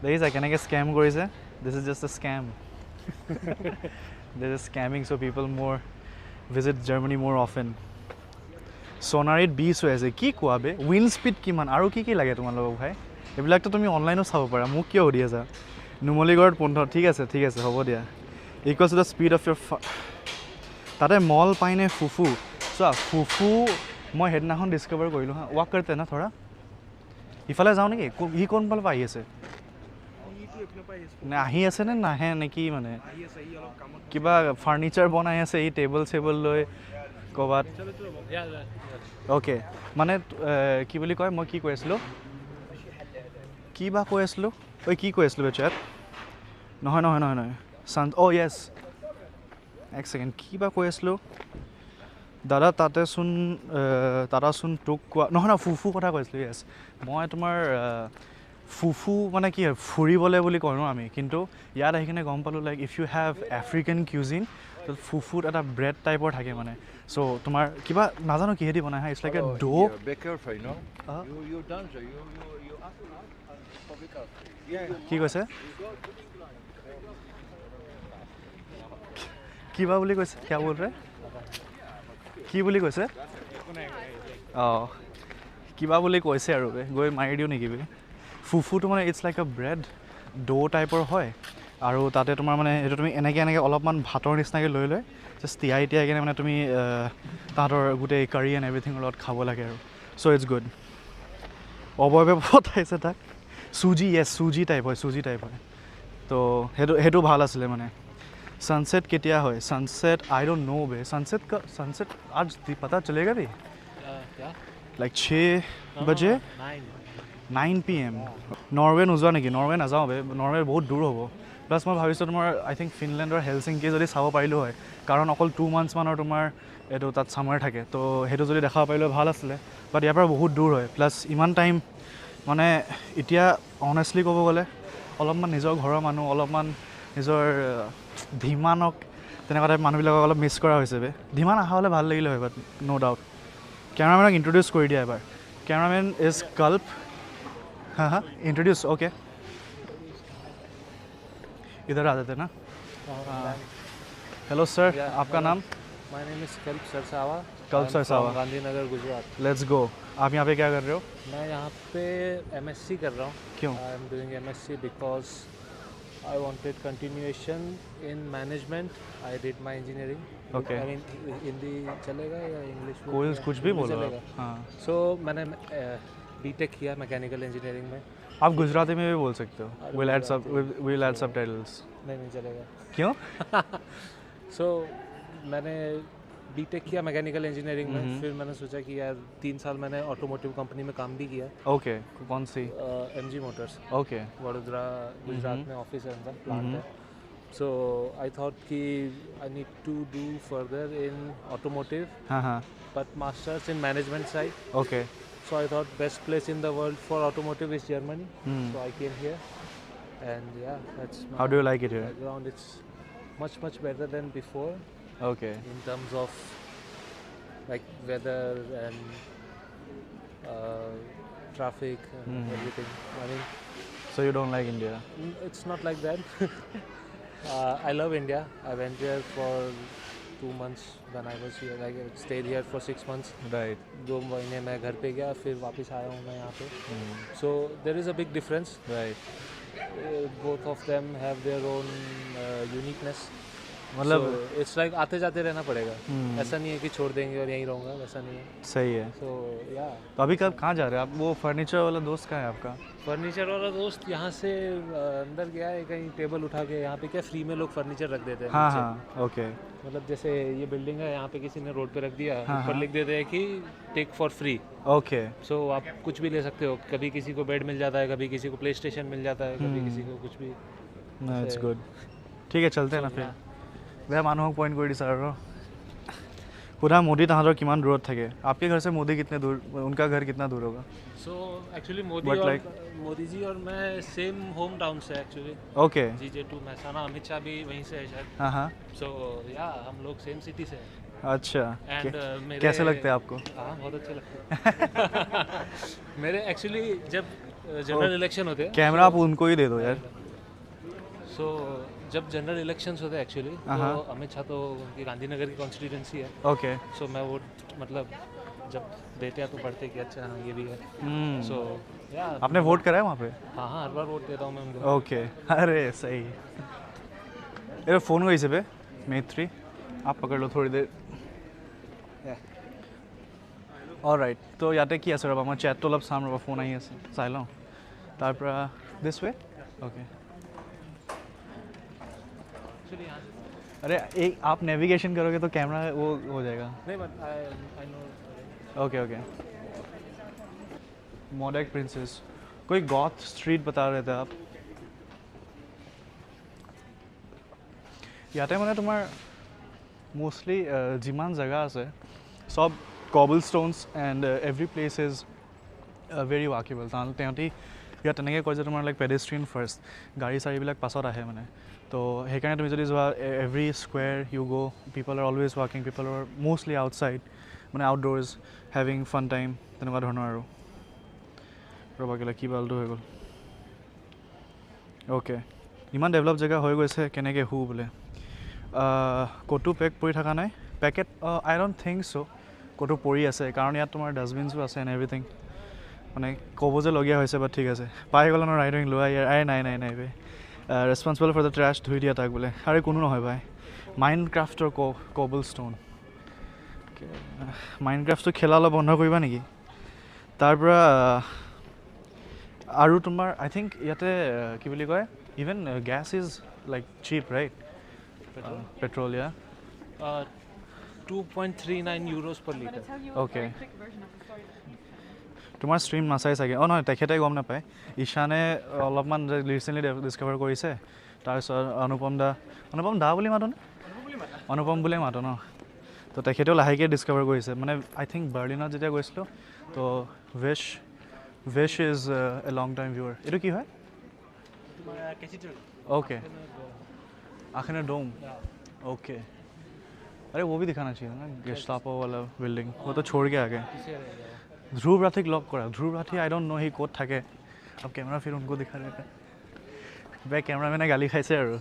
দেখিছা কেনেকৈ স্কেম কৰিছে this is just a scam this is scamming so people more visit Germany more often সোনাৰীত 20 হৈ আছে কি কোৱা বে উইণ্ড স্পীড কিমান আৰু কি লাগে তোমালোকক ভাই এইবিলাকতো তুমি অনলাইনো চাব পাৰা মোক কিয় সুধি আছা নুমলীগড়ত 15 ঠিক আছে হ'ব দিয়া equals to the speed of your তাতে মল পাইনে ফুফু চোৱা ফুফু মই সেইদিনাখন ডিস্কভাৰ কৰিলোঁ হা ৱাক কৰোঁতে না থৰা ইফালে যাওঁ নেকি সি কোনফালৰ পৰা আহি আছে নে আহি আছে নে নাহে নেকি মানে কিবা ফাৰ্নিচাৰ বনাই আছে এই টেবল চেবল লৈ ক'ৰবাত অ'কে মানে কি বুলি কয় মই কি কৈ আছিলোঁ কি বা কৈ আছিলোঁ কি কৈ আছিলোঁ বেচাত নহয় অ' য়েছ এক ছেকেণ্ড কি বা কৈ আছিলোঁ দাদা তাতেচোন তোক কোৱা নহয় ফুফু কথা কৈছিলোঁ য়েছ মই তোমাৰ ফুফু মানে কি হয় ফুৰিবলৈ বুলি কওঁ ন আমি কিন্তু ইয়াত আহি কিনে গম পালোঁ like if you have African cuisine ফুফুত এটা ব্ৰেড টাইপৰ থাকে মানে চ' তোমাৰ কিবা নাজানো কিহেদি বনাই হা ইটছ লাইক এ ডো কি কৈছে কিবা বুলি কৈছে কিয় বল কি বুলি কৈছে অঁ কিবা বুলি কৈছে আৰু গৈ মাৰি দিওঁ নেকি ফুফুটো মানে ইটছ লাইক এ ব্ৰেড ডো টাইপৰ হয় আৰু তাতে তোমাৰ মানে এইটো তুমি এনেকৈ অলপমান ভাতৰ নিচিনাকৈ লৈ জাষ্ট তিয়াই কিনে মানে তুমি তাহাঁতৰ গোটেই কাৰী এণ্ড এভৰিথিঙৰ লগত খাব লাগে আৰু চ' ইটছ গুড অৱয়ৱে পঠাইছে তাক চুজি টাইপ হয় তো সেইটো ভাল আছিলে মানে सनसेट केতিয়া হয় सनसेट आई डोंट नो बे सनसेट आज पता चलेगा भी लाइक 6 बजे 9 PM नॉर्वे নোযোৱা নেকি नॉर्वे নাযাওঁ বে नॉर्वे বহুত দূৰ হ'ব প্লাছ মই ভাবিছোঁ তোমাৰ আই থিংক ফিনলেণ্ডৰ হেলচিংকি যদি চাব পাৰিলোঁ হয় কাৰণ অকল 2 months মানৰ তোমাৰ এইটো তাত ছামাৰ থাকে তো সেইটো যদি দেখাব পাৰিলোঁ ভাল আছিলে বাট ইয়াৰ পৰা বহুত দূৰ হয় প্লাছ ইমান টাইম মানে এতিয়া অনেষ্টলি ক'ব গ'লে অলপমান নিজৰ ঘৰৰ মানুহ অলপমান নিজৰ ধীমানক তেনেকুৱা টাইপ মানুহবিলাকক অলপ মিছ কৰা হৈছে বে ধীমান অহা হ'লে ভাল লাগিলে হয় বাট ন' ডাউট কেমেৰামেনক ইণ্ট্ৰডিউচ কৰি দিয়া এবাৰ কেমেৰামেন ইজ কল্প हाँ इंट्रोड्यूस ओके इधर आ जाते ना हेलो सर आपका नाम माय नेम इज कल्प सरसावा गांधीनगर गुजरात लेट्स गो आप यहाँ पे क्या कर रहे हो मैं यहाँ पे MSc कर रहा हूँ क्यों I am doing MSc because I wanted continuation in management. I did my engineering. Okay. I mean, Hindi चलेगा या इंग्लिश? कोई कुछ भी बोलो। हाँ. So मैंने B.Tech किया मैकेनिकल इंजीनियरिंग में. आप गुजराती में भी बोल सकते हो. We'll add subtitles. नहीं चलेगा. क्यों? So मैंने B.Tech किया मैकेनिकल इंजीनियरिंग में. फिर मैंने सोचा कि यार 3 साल मैंने ऑटोमोटिव कंपनी में काम भी किया. ओके कौन सी MG Motors. Okay Vadodara Gujarat में ऑफिस है उनका प्लांट है. So I thought कि I need to do further in automotive. हाँ but masters in management side. Okay. So I thought best place in the world for automotive is Germany. So I came here and yeah, that's my How do you like it here? background. It's much better than before. Okay. In terms of like weather and traffic, everything. I mean, So you don't like India? it's not like that. I love India. I went there for 2 months when I was here. I stayed here for 6 months. Right. 2 महीने मैं घर पे गया, फिर वापस आया हूँ मैं यहाँ पे. So there is a big difference. Right. Both of them have their own uniqueness. मतलब So, it's like आते जाते रहना पड़ेगा. ऐसा नहीं है कि छोड़ देंगे और यहीं रहूँगा, वैसा नहीं है. सही है. So yeah. तो अभी कब कहाँ जा रहे हैं आप? वो फर्नीचर वाला दोस्त कहाँ है आपका? फर्नीचर वाला दोस्त यहाँ से अंदर गया है, कहीं टेबल उठा के. यहाँ पे क्या फ्री में लोग फर्नीचर रख देते हैं. हाँ नीचे. हाँ ओके. मतलब जैसे ये बिल्डिंग है, यहाँ पे किसी ने रोड पे रख दिया, ऊपर लिख देते हैं कि टेक फॉर फ्री. ओके. सो आप कुछ भी ले सकते हो. कभी किसी को बेड मिल जाता है, कभी किसी को प्ले स्टेशन मिल जाता है, कभी किसी को कुछ भी. It's good. ठीक है चलते हैं ना फिर. বেয়া মানুহক পইণ্ট কৰি দিছা আৰু সুধা মোদী তাহাঁতৰ কিমান দূৰত থাকে आपके घर से मोदी कितने दूर उनका घर कितना दूर होगा सो एक्चुअली मोदी But और like- मोदी जी और मैं सेम होम टाउन से actually. Okay GJ2 Mehsana. Amit Shah भी वहीं से है शायद. हाँ हाँ सो या हम लोग सेम सिटी से हैं. अच्छा एंड मेरे कैसे लगते हैं आपको हाँ बहुत अच्छे लगते हैं. मेरे एक्चुअली जब जनरल इलेक्शन होते हैं, कैमरा आप उनको ही दे दो यार सो जब जनरल इलेक्शंस होते हैं एक्चुअली, तो अमित शाह तो उनकी गांधीनगर की कॉन्स्टिट्यूंसी है. ओके सो मैं वो मतलब जब देते हैं तो पढ़ते कि अच्छा हाँ ये भी है. सो या आपने वोट करा है वहाँ पे हाँ हाँ हर बार वोट देता हूँ मैं उनको. ओके अरे सही ये फ़ोन কৰিছে पे मैत्री आप पकड़ लो थोड़ी देर অলৰাইট তো ইয়াতে কি আছে ৰ'বা মই চেটটো অলপ চাম ৰ'বা ফোন আহি আছে চাই লওঁ তাৰপৰা দিছ ৱে ओके एक्चुअली यहाँ अरे एक आप नेविगेशन करोगे तो कैमरा वो हो जाएगा नहीं but I know. Okay okay मॉडेक प्रिंसेस कोई गॉथ स्ट्रीट बता रहे थे आप ইয়াতে মানে তোমাৰ মোষ্টলি যিমান জেগা আছে চব cobblestones and every place is very walkable তাহাঁতি ইয়াত তেনেকৈ কয় যে তোমাৰ লাইক পেডেষ্ট্ৰিয়ান ফাৰ্ষ্ট গাড়ী চাড়ীবিলাক পাছত আহে মানে তো সেইকাৰণে তুমি যদি যোৱা every square you go' people are always ৱাকিং পিপল আৰ মোষ্টলি আউটছাইড মানে আউটড'ৰ্ছ হেভিং ফান টাইম তেনেকুৱা ধৰণৰ আৰু ৰ'বা কেলৈ কি বালটো হৈ গ'ল অ'কে ইমান ডেভেলপ জেগা হৈ গৈছে কেনেকৈ হু বোলে ক'তো পেক পৰি থকা নাই পেকেট আই ডণ্ট থিংক চ' ক'তো পৰি আছে কাৰণ ইয়াত তোমাৰ ডাষ্টবিনছো আছে এণ্ড এভৰিথিং মানে ক'ব যে লগীয়া হৈছে বাট ঠিক আছে পাই গ'ল ন ৰাইডিং লোৱা ইয়াৰ আৰে নাই নাই নাই ভাই ৰেছপনচিবল ফৰ দ্য ট্ৰেছ ধুই দিয়া তাক বোলে আৰে কোনো নহয় ভাই মাইণ্ড ক্ৰাফ্টৰ কবল ষ্টোন মাইণ্ড ক্ৰাফ্টটো খেলা অলপ বন্ধ কৰিবা নেকি তাৰপৰা আৰু তোমাৰ আই থিংক ইয়াতে কি বুলি কয় even gas is like cheap right petrol ইয়া 2.39 euros per liter. Okay. তোমাৰ ষ্ট্ৰীম নাচাই চাগে অঁ নহয় তেখেতে গম নাপায় ঈশানে অলপমান ৰিচেণ্টলি ডিছকভাৰ কৰিছে তাৰপিছত অনুপম দা বুলি মাতোনে অনুপম বুলিয়ে মাতো ন তো তেখেতেও লাহেকৈ ডিছকভাৰ কৰিছে মানে আই থিংক বাৰ্লিনত যেতিয়া গৈছিলোঁ তো Wesh is a long time viewer এইটো কি হয় ओके आखिर डोम ओके अरे वो भी दिखाना चाहिए ना गेस्टापो वाला बिल्डिंग वो तो छोड़ के आ गए ध्रुव राठी लॉक करा Dhruv Rathee I don't know he code থাকে अब कैमरा फिर उनको दिखा रहे थे वे कैमरा मैंने गाली खाइছে আৰু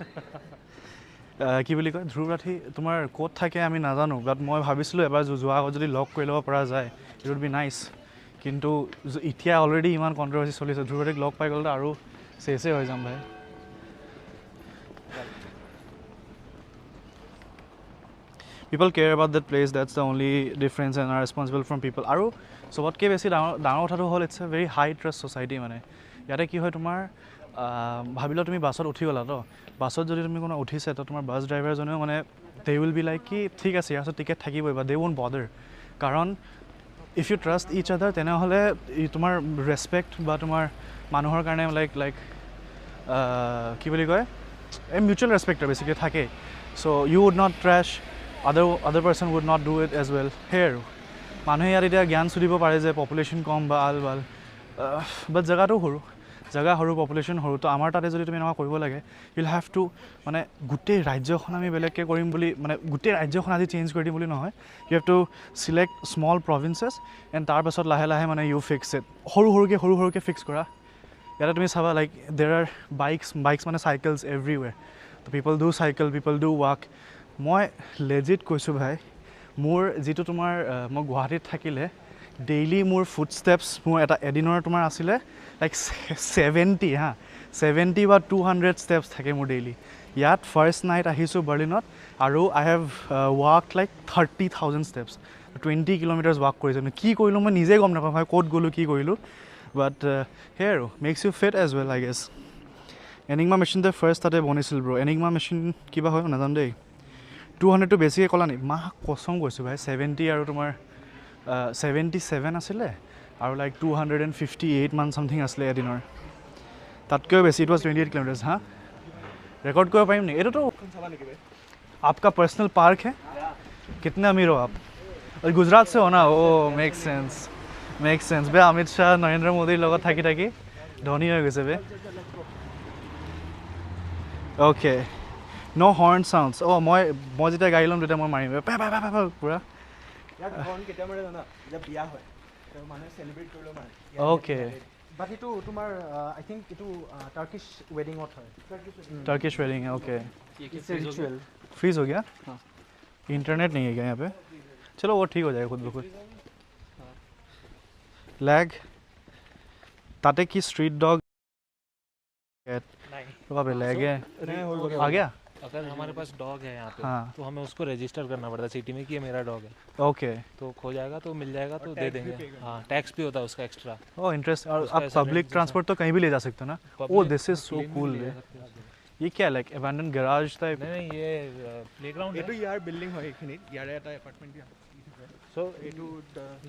কি বুলি কয় ধ্ৰুৱ ৰাঠি তোমাৰ ক'ত থাকে আমি নাজানো বাট মই ভাবিছিলোঁ এবাৰ যোৱা আগত যদি লক কৰি ল'ব পৰা যায় ইট উড বি নাইচ কিন্তু এতিয়া অলৰেডি ইমান কণ্ট্ৰভাৰ্চি চলিছে ধ্ৰুৱ ৰাঠিক লক পাই গ'লে আৰু চেছে হৈ যাম ভাই people care about that place that's the only difference and are responsible from people আৰু সবতকৈ বেছি ডাঙৰ কথাটো হ'ল it's a very high trust society মানে ইয়াতে কি হয় তোমাৰ ভাবিলা তুমি বাছত উঠি গ'লা তো বাছত যদি তুমি কোনো উঠিছে তো তোমাৰ বাছ ড্ৰাইভাৰজনেও মানে দে উইল বি লাইক কি ঠিক আছে ইয়াৰ টিকেট থাকিবই বা দে ওণ্ট বডাৰ কাৰণ ইফ ইউ ট্ৰাষ্ট ইচ আদাৰ তেনেহ'লে তোমাৰ ৰেচপেক্ট বা তোমাৰ মানুহৰ কাৰণে লাইক কি বুলি কয় এই মিউচুৱেল ৰেচপেক্ট বেছিকৈ থাকে so' you would not trash other person would not do it as well here মানুহে ইয়াত এতিয়া জ্ঞান সুধিব পাৰে যে পপুলেশ্যন কম বা আল বাল বাট জেগাটো সৰু জেগা সৰু পপুলেশ্যন সৰু তো আমাৰ তাতে যদি তুমি এনেকুৱা কৰিব লাগে ইউল হেভ টু মানে গোটেই ৰাজ্যখন আমি বেলেগকৈ কৰিম বুলি মানে গোটেই ৰাজ্যখন আজি চেঞ্জ কৰি দিম বুলি নহয় you have to select small provinces and তাৰপাছত লাহে লাহে মানে ইউ ফিক্স ইট সৰু সৰুকৈ ফিক্স কৰা ইয়াতে তুমি চাবা লাইক দেৰ আৰ বাইকছ মানে চাইকেলছ এভৰিৱেৰ তো people do cycle people do walk মই লেজিট কৈছোঁ ভাই মোৰ যিটো তোমাৰ মই গুৱাহাটীত থাকিলে ডেইলি মোৰ ফুড ষ্টেপছ মোৰ এদিনৰ তোমাৰ আছিলে লাইক 70 বা 200 ষ্টেপছ থাকে মোৰ ডেইলি ইয়াত ফাৰ্ষ্ট নাইট আহিছোঁ বাৰ্লিনত আৰু I have walk like 30,000 steps 20 kilometres walk কৰিছোঁ কি কৰিলোঁ মই নিজে গম নাপাওঁ ভাই ক'ত গ'লোঁ কি কৰিলোঁ বাট সেয়াই আৰু makes you fit as well I guess Enigma মেচিনতে ফাৰ্ষ্ট তাতে বনিছিল ব্ৰ এনিগমা মেচিন কিবা হয় নাজানো দেই 200টো বেছিকৈ ক'লা নি মাহ কচম কৈছোঁ ভাই 70 আৰু তোমাৰ 77 আছিলে আৰু লাইক 258 মান চামথিং আছিলে এদিনৰ তাতকৈও বেছি ইট ৱাজ 28 কিলোমিটাৰ্ছ হা ৰেকৰ্ড কৰিব পাৰিম নি এইটোতো आपका पर्सनल पार्क है कितने अमीर हो आप और गुजरात से हो ना ओ मेक सेंस बे अमित शाह नरेंद्र मोदीर লগত থাকি থাকি ধনী হৈ গৈছে বে ओके नो हॉर्न साउंड्स ओ মই যেতিয়া গাড়ী ল'ম তেতিয়া মই মাৰিম পা পা পা পুৰা ইয়াত হৰ্ণ কেতিয়া মাৰে জানা যেতিয়া বিয়া হয় তো মানুহে চেলিব্ৰেট কৰিলেও মাৰে ओके বাট এইটো তোমাৰ আই থিংক এইটো টাৰ্কিছ ৱেডিঙত হয় टर्किश वेडिंग है okay it's a ritual freeze हो गया इंटरनेट नहीं है क्या यहाँ पे चलो वो ठीक हो जाएगा खुद ब खुद लैग ताते की स्ट्रीट डॉग नहीं पे लैग है आ गया अगर हमारे पास डॉग है यहाँ पे हाँ। तो हमें उसको रजिस्टर करना पड़ता है सिटी में कि ये मेरा डॉग है ओके तो खो जाएगा तो मिल जाएगा तो दे देंगे हाँ टैक्स भी होता है उसका एक्स्ट्रा ओ इंटरेस्ट और उसका आप ऐसा पब्लिक rent ट्रांसपोर्ट तो कहीं भी ले जा सकते हो ना ओ दिस इज सो कूल ये क्या लाइक अबैंडन गैराज टाइप नहीं नहीं ये प्लेग्राउंड এইটো है ইয়াৰ বিল্ডিং হয় এইখিনিত ইয়াৰে এটা এপাৰ্টমেণ্ট सो এইটো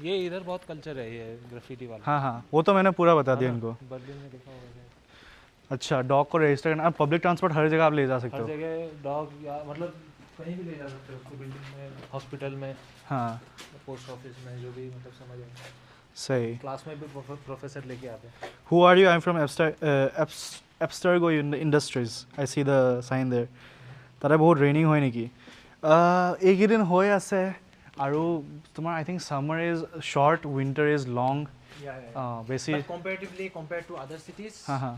ये इधर बहुत कल्चर है ये ग्राफिटी वाला हाँ हाँ वो तो मैंने पूरा बता दिया इनको बर्लिन में देखा होगा अच्छा डॉग को रजिस्टर करना पब्लिक ट्रांसपोर्ट हर जगह आप ले जा सकते हर हो जगह डॉग या मतलब कहीं भी ले जा सकते हो उसको बिल्डिंग में हॉस्पिटल में हाँ पोस्ट ऑफिस में जो भी मतलब समझ आए सही क्लास में भी प्रोफेसर लेके आते हैं Who are you? I'm from Abstergo Industries. I see the sign there. তাতে বহুত ৰেইনিং হয় নেকি এইকেইদিন হৈ আছে আৰু তোমাৰ I think summer is short winter is long বেছি comparatively compare to other cities হা হা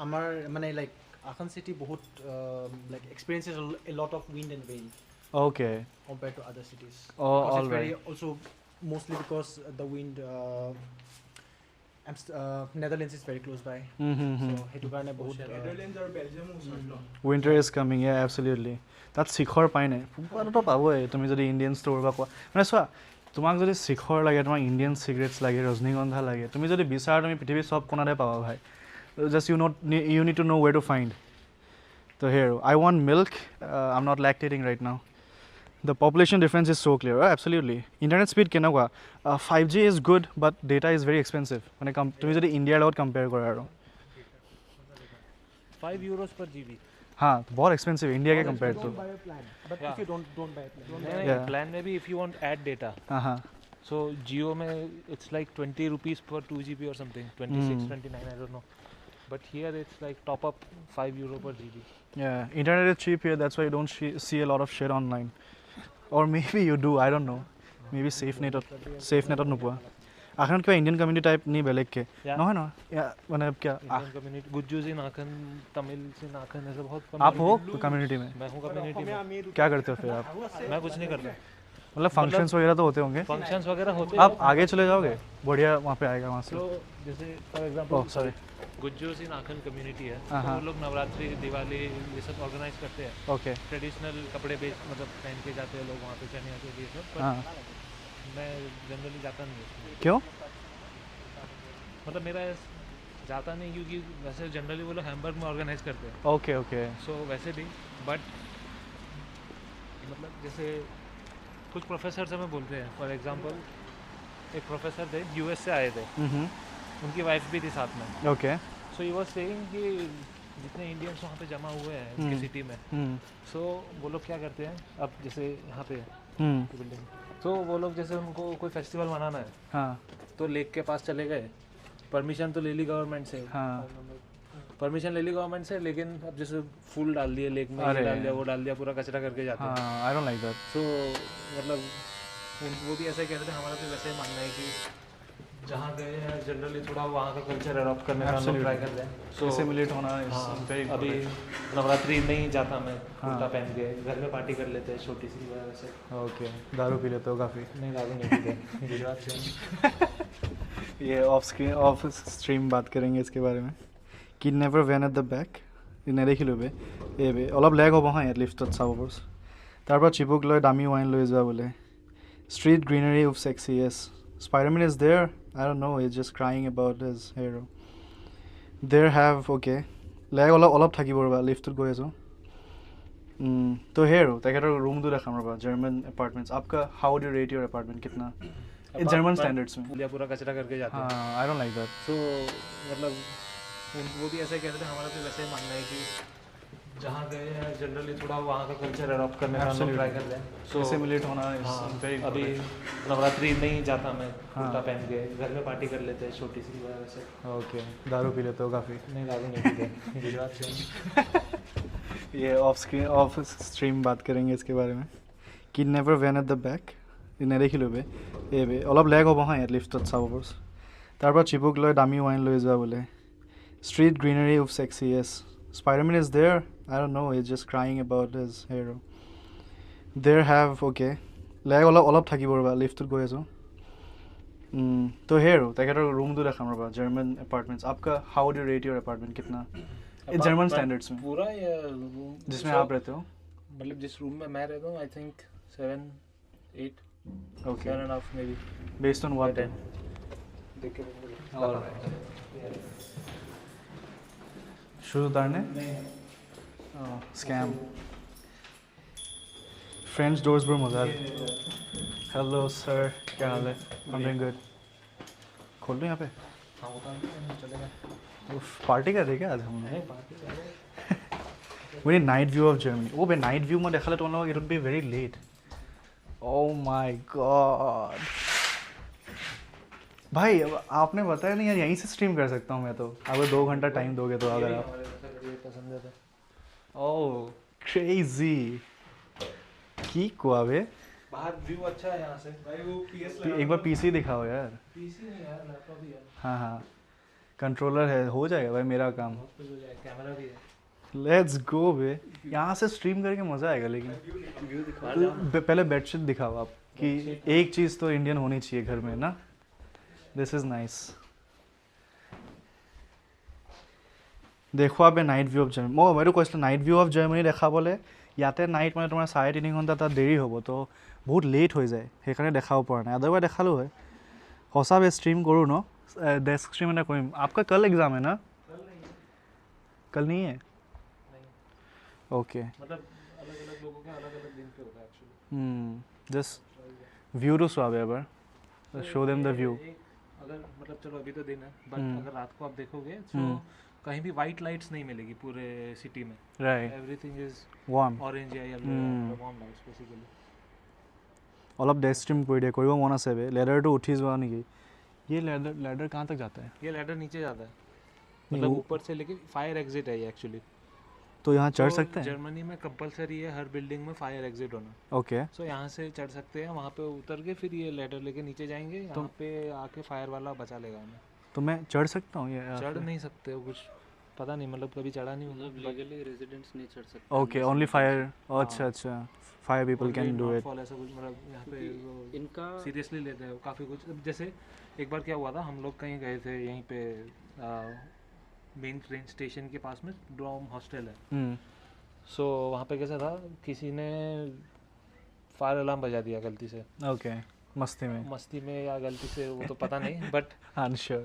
আমাৰ মানে লাইক আসাম চিটি বহুত like experiences a lot of wind and rain okay compared to other cities. Oh, Because all it's very right. also mostly because the wind Netherlands is very close by. So সেইটো কাৰণে বহুত winter is coming yeah এবছলিউটলি তাত শিখৰ পাই নাই পোৱাটোতো পাবই তুমি যদি Indian store বা কোৱা মানে চোৱা তোমাক যদি শিখৰ লাগে তোমাক ইণ্ডিয়ান চিগাৰেটছ লাগে ৰজনীগন্ধা লাগে তুমি যদি বিচাৰা তুমি পৃথিৱীৰ চব কোণাতে পাবা ভাই just you need to know' where to find তো here I want milk I am not lactating right now The population difference is so clear. Absolutely. Internet speed কেনেকুৱা 5G is good but data is very expensive. মানে তুমি যদি ইণ্ডিয়াৰ লগত compare কৰা আৰু 5 euros per GB हाँ बहुत एक्सपेंसिव इंडिया के compare to buy a plan. But Yeah. if you don't buy a plan. नहीं Yeah. प्लान में भी if you want add data हाँ हाँ so Jio में it's like 20 rupees per 2 GB or something 26 29 I don't know but here it's like top up 5 euro per GB yeah internet is cheap here that's why you don't see a lot of shit online or maybe you do I don't know maybe safe net নোপোৱা আখন কিবা Indian community type নি বেলেগ के Yeah. নহয় নহয় মানে क्या Indian community गुज्जूज in नाखन Tamil से नाखन ऐसे बहुत आप हो कम्युनिटी में मैं हूँ कम्युनिटी में क्या करते हो फिर आप मैं कुछ नहीं करता मतलब फंक्शंस वगैरह तो होते होंगे फंक्शंस वगैरह होते आप आगे चले जाओगे बढ़िया वहाँ पे आएगा वहाँ से तो जैसे for oh example sorry Gujjus in नाखन कम्युनिटी है तो हाँ। वो लोग नवरात्रि दिवाली ये सब ऑर्गेनाइज करते हैं ओके ट्रेडिशनल कपड़े बेच मतलब पहन के जाते हैं लोग वहाँ पे चने आते ये सब पर हाँ मैं जनरली जाता नहीं उसमें क्यों मतलब मेरा जाता नहीं क्योंकि वैसे जनरली वो लोग हैम्बर्ग में ऑर्गेनाइज करते हैं ओके ओके सो वैसे भी बट मतलब जैसे कुछ प्रोफेसर हमें बोलते हैं फॉर एग्जांपल एक प्रोफेसर थे यूएस से आए थे उनकी वाइफ भी थी साथ में okay so he was saying कि जितने इंडियंस वहाँ पे जमा हुए हैं उनकी सिटी में सो वो लोग क्या करते हैं अब जैसे यहाँ पे बिल्डिंग तो वो लोग जैसे उनको कोई फेस्टिवल मनाना है हाँ तो लेक के पास चले गए परमिशन तो ले ली गवर्नमेंट से हाँ परमिशन ले ली गवर्नमेंट से, लेकिन अब जैसे फूल डाल दिए लेक में, ये डाल दिया वो डाल दिया, पूरा कचरा करके जाते हैं। हाँ, आई डोंट लाइक दैट। तो मतलब वो भी ऐसा ही कहते थे, हमारा तो वैसे ही मानना है कि जहाँ गए हैं जनरली थोड़ा वहाँ का कल्चर अडॉप्ट करने का हम लोग ट्राई करते हैं। सो एसिमिलेट होना हाँ, इज वेरी अभी नवरात्रि नहीं जाता मैं कुर्ता पहन के, घर में पार्टी कर लेते हैं छोटी सी वैसे। ओके। दारू पी लेते हो काफ़ी? नहीं दारू नहीं पीते गुजरात से। ये ऑफ स्ट्रीम बात करेंगे इसके बारे में कि never when at the back নেদেখিলোঁ বে এই বে অলপ লেগ হ'ব হা ইয়াত লিফ্টত চাব পাৰোঁ তাৰপৰা চিপুক লৈ দামী ৱাইন লৈ যোৱা বোলে street greenery of sexy yes Spiderman is there I don't know is just crying about his hair there have okay leg অলপ থাকিব ৰ'বা লিফ্টত গৈ আছোঁ তো সেই আৰু তেখেতৰ ৰুমটো দেখাম ৰ'বা জাৰ্মান এপাৰ্টমেণ্টছ आपका how do rate your apartment कितना जर्मन स्टैंडर्ड्स में या पूरा कचरा करके जाते हैं। हाँ आई डोंट लाइक दैट तो मतलब वो भी ऐसा ही कहते थे, हमारा तो वैसे ही मानना है कि जहाँ गए हैं जनरली थोड़ा वहाँ का कल्चर अडॉप्ट करने का हम लोग ट्राई करते हैं। सो एसिमिलेट होना हाँ, इज वेरी अभी नवरात्रि नहीं जाता मैं कुर्ता पहन के, घर में पार्टी कर लेते हैं छोटी सी वैसे। ओके। दारू पी लेते हो काफ़ी? नहीं दारू नहीं पीते गुजरात से। ये ऑफ स्ट्रीम बात करेंगे इसके बारे में कि never when at the back নেদেখিলোঁ বে এই বে অলপ লেগ হ'ব হা ইয়াত লিফ্টত চাব পাৰোঁ তাৰপৰা চিপুক লৈ দামী ৱাইন লৈ যোৱা বোলে street greenery of sexy yes Spiderman is there I don't know is just crying about his hair there have okay leg অলপ থাকিব ৰ'বা লিফ্টত গৈ আছোঁ তো সেই আৰু তেখেতৰ ৰুমটো দেখাম ৰ'বা জাৰ্মান এপাৰ্টমেণ্টছ आपका how do rate your apartment कितना जर्मन स्टैंडर्ड्स में पूरा या रूम जिसमें आप रहते हो मतलब जिस रूम में मैं रहता हूँ I think 7, 8, Okay. 7.5 maybe Based on what? 10 देख के बोलूँगा। All right. शुरू उतारने? स्कैम फ्रेंच डोर्स पर मजा हेलो सर क्या हाल है? I'm doing good. खोल दो यहाँ पे? हाँ उतार चलेगा। पार्टी कर रहे क्या आज हम नहीं पार्टी कर रहे We need night view of Germany. Oh, bay night view में देखा ले तो हम लोग it would be very late. Oh my god. भाई आपने बताया नहीं यार यहीं से स्ट्रीम कर सकता हूँ मैं तो अगर 2 घंटा टाइम दोगे तो अगर आप ये पसंद है तो ओह क्रेजी की कुआ बे बाहर व्यू अच्छा है यहाँ से भाई। वो PS एक बार पीसी दिखाओ यार पीसी नहीं यार लैपटॉप ही है। हाँ हाँ कंट्रोलर है हो जाएगा भाई मेरा काम कुछ हो जाए कैमरा भी है। लेट्स गो बे यहाँ से स्ट्रीम करके मज़ा आएगा लेकिन व्यू दिखा पहले बेडशीट दिखाओ आप कि एक चीज़ तो इंडियन होनी चाहिए घर में ना दिस इज़ नाइस देखो आप नाइट ভিউ অফ জাৰ্মানী মই বাইদেউ কৈছিলোঁ নাইট ভিউ অফ জাৰ্মানী দেখাবলৈ ইয়াতে নাইট মানে তোমাৰ 3.5 ঘণ্টা তাত দেৰি হ'ব তো বহুত লেট হৈ যায় সেইকাৰণে দেখাব পৰা নাই আদাৰৱাইজ দেখালোঁ হয় সঁচা বে স্ট্रीम करूँ न डेस्क स्ट्रीम ना करूँ आपका कल एग्ज़ाम है ना कल नहीं है ओके मतलब अलग अलग लोगों के अलग अलग दिन पे होता है एक्चुअली। जस्ट व्यू टू स्वाब ever show them the view अगर मतलब चलो अभी तो दिन है बट अगर रात को आप देखोगे तो कहीं भी वाइट लाइट्स नहीं मिलेगी पूरे सिटी में। Right everything is warm orange या येलो वार्म लाइट्स बेसिकली। অলপ ডেস্ক স্ট্रीम কৰি দিয়ে কৰিব মন আছে বে লেডাৰটো উঠি যোৱা নেকি ये लैडर कहाँ तक जाता है ये लैडर नीचे जाता है मतलब ऊपर से लेके फायर एग्जिट है ये एक्चुअली। तो यहाँ चढ़ सकते हैं जर्मनी में कंपलसरी है हर बिल्डिंग में फायर एग्जिट होना। ओके सो यहाँ से चढ़ सकते हैं वहाँ पे उतर के फिर ये लैडर लेके नीचे जाएंगे यहाँ पे आके फायर वाला बचा लेगा हमें। तो मैं चढ़ सकता हूँ ये चढ़ नहीं सकते हो कुछ पता नहीं मतलब कभी चढ़ा नहीं होगा लीगली रेजिडेंट्स नहीं चढ़ सकते। ओके ओनली फायर अच्छा अच्छा fire people can do it ऐसा कुछ मतलब यहाँ पे इनका सीरियसली लेते हैं काफ़ी कुछ। अब जैसे एक बार क्या हुआ था हम लोग कहीं गए थे यहीं पे मेन ट्रेन स्टेशन के पास में डॉर्म हॉस्टल है। सो वहाँ पे कैसा था किसी ने फायर अलार्म बजा दिया गलती से ओके मस्ती में या गलती से वो तो पता नहीं बट अनश्योर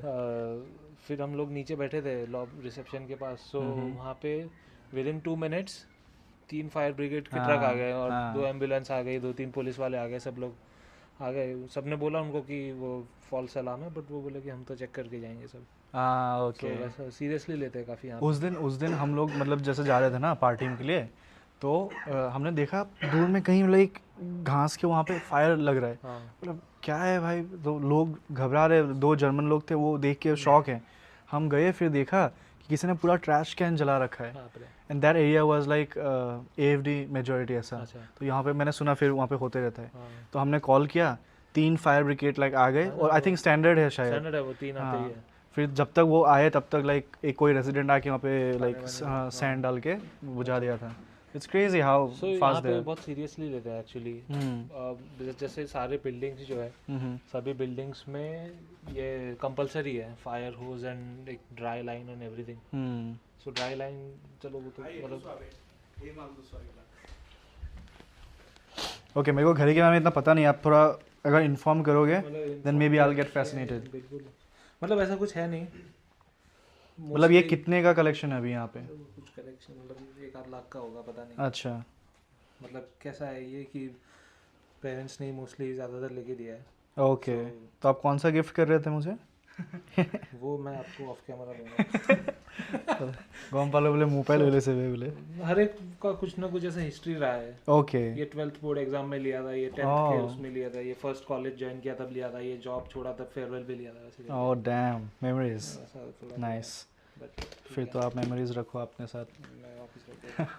फिर हम लोग नीचे बैठे थे लॉब रिसेप्शन के पास। सो वहाँ पे within 2 minutes 3 fire brigade के ट्रक आ गए और 2 एम्बुलेंस आ गई 2-3 पुलिस वाले आ गए सब लोग आ गए। सबने बोला उनको कि वो फॉल्स अलार्म है बट वो बोले कि हम तो चेक करके जाएंगे सब। ओके वैसा सीरियसली लेते हैं काफ़ी यहाँ। उस दिन हम लोग मतलब जैसे जा रहे थे ना पार्टी के लिए तो हमने देखा दूर में कहीं मतलब एक घास के वहाँ पे फायर लग रहा है मतलब क्या है भाई तो लोग घबरा रहे 2 जर्मन लोग थे वो देख के शॉक है। हम गए फिर देखा किसी ने पूरा ट्रैश कैन जला रखा है हाँ, and that area was like AFD majority ऐसा अच्छा। तो यहाँ पे मैंने सुना फिर वहाँ पे होते रहता है हाँ। तो हमने कॉल किया 3 फायर ब्रिगेड लाइक आ गए और आई थिंक स्टैंडर्ड है शायद स्टैंडर्ड है वो 3 आते ही हाँ, है। फिर जब तक वो आए तब तक लाइक एक कोई रेजिडेंट आके वहाँ पे लाइक सैंड डाल के बुझा दिया था इट्स क्रेजी हाउ सो यहाँ फास्ट पे दे बहुत सीरियसली लेते हैं एक्चुअली। जैसे सारे बिल्डिंग्स जो है सभी बिल्डिंग्स में ये कंपलसरी है फायर होज एंड एक dry line and everything. So dry line चलो वो तो मतलब ओके मेरे को घड़ी के बारे में इतना पता नहीं आप थोड़ा अगर इन्फॉर्म करोगे then maybe I will get fascinated. बिल्कुल मतलब ऐसा कुछ है नहीं मतलब ये कितने का कलेक्शन है अभी यहाँ पे? कुछ कलेक्शन मतलब 1-8 लाख का होगा पता नहीं। अच्छा मतलब कैसा है ये कि पेरेंट्स ने मोस्टली ज़्यादातर लेके दिया है। ओके तो आप कौन सा गिफ्ट कर रहे थे मुझे? वो मैं आपको ऑफ कैमरा दूंगा। गम पालो बोले मुंह पे ले ले से बोले हर एक का कुछ ना कुछ ऐसा हिस्ट्री रहा है। ओके ये 12th बोर्ड एग्जाम में लिया था, ये 10th के उसमें लिया था, ये फर्स्ट कॉलेज ज्वाइन किया तब लिया था, ये जॉब छोड़ा तब फेयरवेल भी लिया था वैसे। ओह डैम मेमोरीज ऐसा थोड़ा नाइस। बट फिर तो आप मेमोरीज रखो अपने साथ। मैं ऑफिस रखता हूँ।